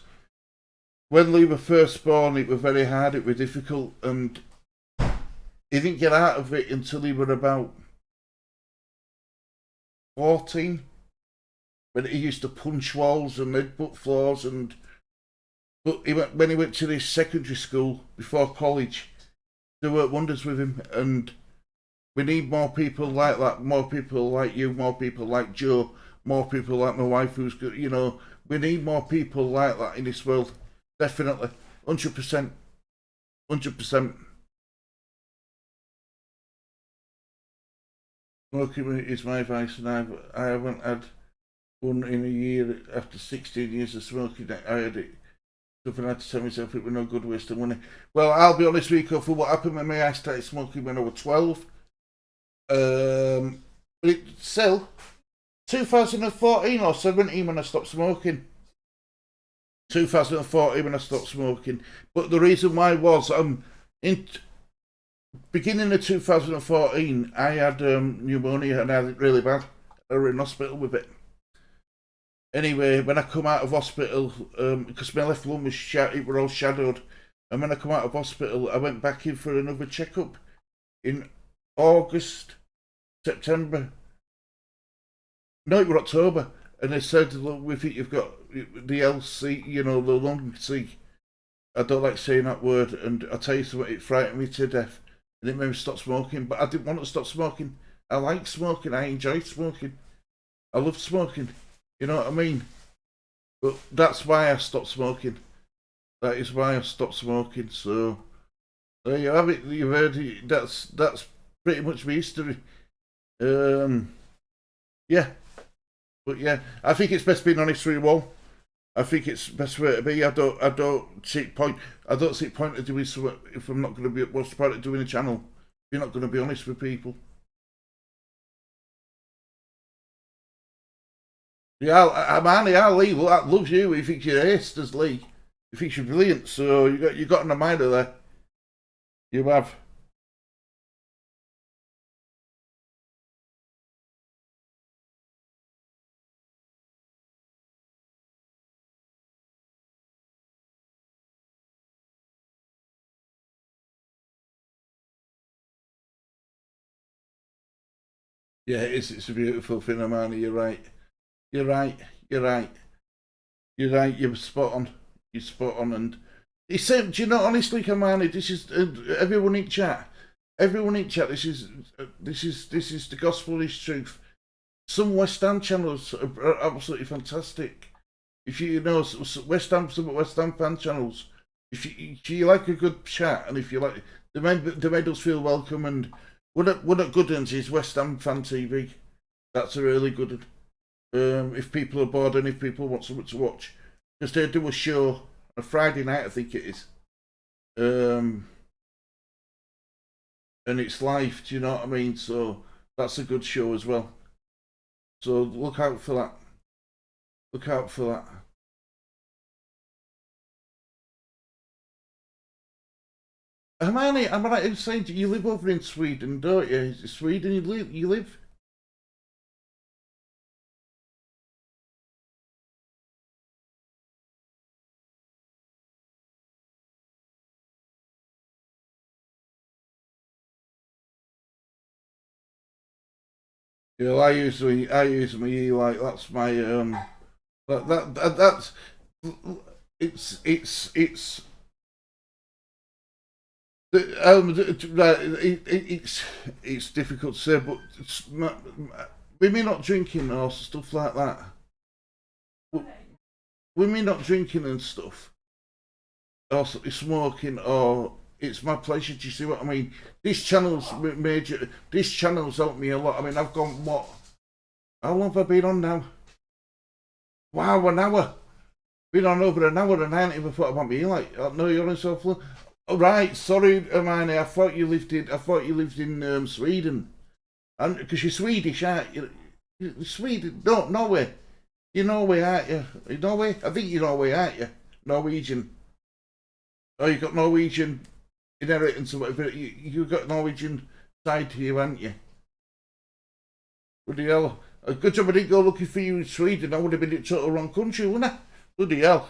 when Lee was first born, it was very hard, it was difficult, and he didn't get out of it until he was about 14, when he used to punch walls and headbutt floors, but when he went to this secondary school before college, there were wonders with him, and we need more people like that, more people like you, more people like Joe, more people like my wife who's good, you know, we need more people like that in this world, definitely, 100%, 100%. Smoking is my vice, and I haven't had one in a year. After 16 years of smoking, I had it. Something I had to tell myself it was no good waste of money. Well, I'll be honest with you, for what happened with me, I started smoking when I was 12. Still, 2014 or 17 when I stopped smoking. 2014 when I stopped smoking. But the reason why was, in beginning of 2014, I had pneumonia and I had it really bad. I was in hospital with it. Anyway, when I come out of hospital, because my left lung was it were all shadowed, and when I come out of hospital, I went back in for another checkup in August, September. No, it was October, and they said, "Look, we think you've got the LC, you know, the lung C." I don't like saying that word, and I tell you something, it frightened me to death, and it made me stop smoking. But I didn't want to stop smoking. I like smoking. I enjoy smoking. I love smoking. You know what I mean? But that's why I stopped smoking. That is why I stopped smoking. So there you have it. You've heard it. That's pretty much my history. Yeah, but yeah, I think it's best being honest through all. I think it's the best way to be. I don't see point. I don't see point of doing something if I'm not going to be. What's the point of doing a channel? If you're not going to be honest with people. Yeah, Lee loves you. He thinks you're ace, does Lee? He thinks you're brilliant. So you got an admirer there. You have. Yeah, it's a beautiful thing, Amani. You're right. You're right. You're right. You're right. You're spot on. You're spot on. And he said, do you know, honestly, Kamani, this is everyone in chat. Everyone in chat. This is the gospel. Is truth. Some West Ham channels are absolutely fantastic. If you know some West Ham fan channels, if you like a good chat, and if you like the medals feel welcome, and one at good ones is West Ham Fan TV. That's a really good one. If people are bored and if people want something to watch, because they do a show on a Friday night, I think it is, and it's live. Do you know what I mean? So that's a good show as well. So look out for that. Look out for that. Hermione, am I right in saying you live over in Sweden, don't you? Is it Sweden you live? Yeah, well, I use my E like that's my that's it's it's difficult to say, but women not drinking or stuff like that. Women not drinking and stuff, or smoking, or it's my pleasure. Do you see what I mean? This channel's major. This channel's helped me a lot. I mean, I've gone what? How long have I been on now? Wow, an hour. Been on over an hour and I ain't even thought about me. Like, no, you're on so full. Oh, right, sorry, Hermione. I thought you lived in Sweden, and because you're Swedish, aren't you? You're Sweden, no, Norway. You're Norway, aren't you? Norway? I think you're Norway, aren't you? Norwegian. Oh, you got Norwegian inheritance or whatever. You got Norwegian side to you, haven't you? Bloody hell. A good job I didn't go looking for you in Sweden. I would have been in the total wrong country, wouldn't I? Bloody hell.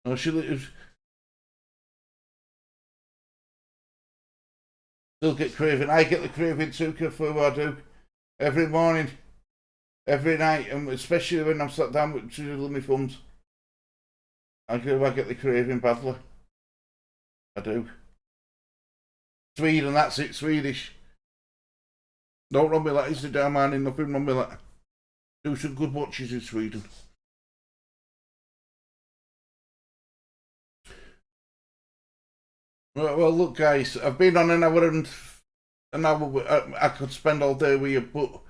Oh, still get craving. I get the craving too, for what I do. Every morning, every night, and especially when I'm sat down with my thumbs. I get the craving badly. I do. Sweden, that's it, Swedish. Don't run me like it's the damn man in nothing run me like. Do some good watches in Sweden. Well, look, guys, I've been on an hour and an hour. I could spend all day with you, but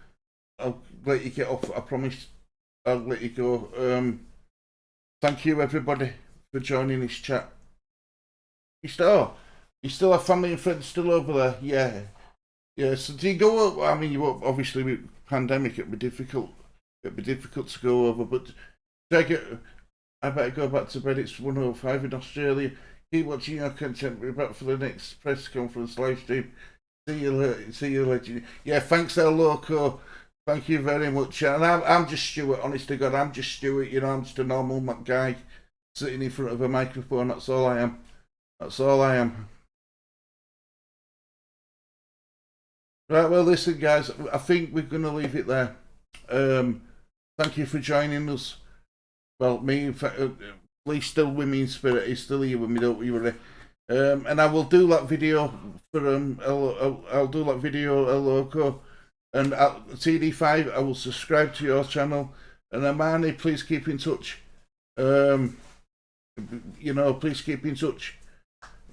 I'll let you get off. I promise. I'll let you go. Thank you, everybody, for joining this chat. You still have family and friends still over there? Yeah. Yeah, so do you go? I mean, obviously with pandemic, it'd be difficult. It'd be difficult to go over, but I better go back to bed. It's 1:05 in Australia. Keep watching your content. We're back for the next press conference live stream. See you later. See you later. Yeah, thanks, El Loco. Thank you very much. And I'm just Stuart. Honest to God, I'm just Stuart. You know, I'm just a normal guy sitting in front of a microphone. That's all I am. That's all I am. Right, well, listen, guys, I think we're going to leave it there. Thank you for joining us. Well, me, in fact, Lee's still with me in spirit. He's still here with me, don't we, really? And I will do that video for I'll do that video, El Loco. And TD5, I will subscribe to your channel. And Amani, please keep in touch. You know, please keep in touch.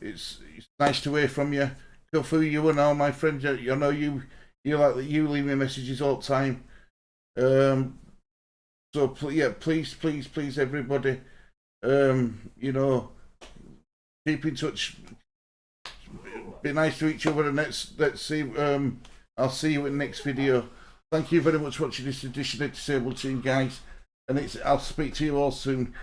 It's nice to hear from you. go through you and all my friends. I know you you leave me messages all the time. So yeah, please, everybody, you know, keep in touch. Be nice to each other, and let's see. I'll see you in the next video. Thank you very much for watching this edition of Disabled Team, guys, and I'll speak to you all soon.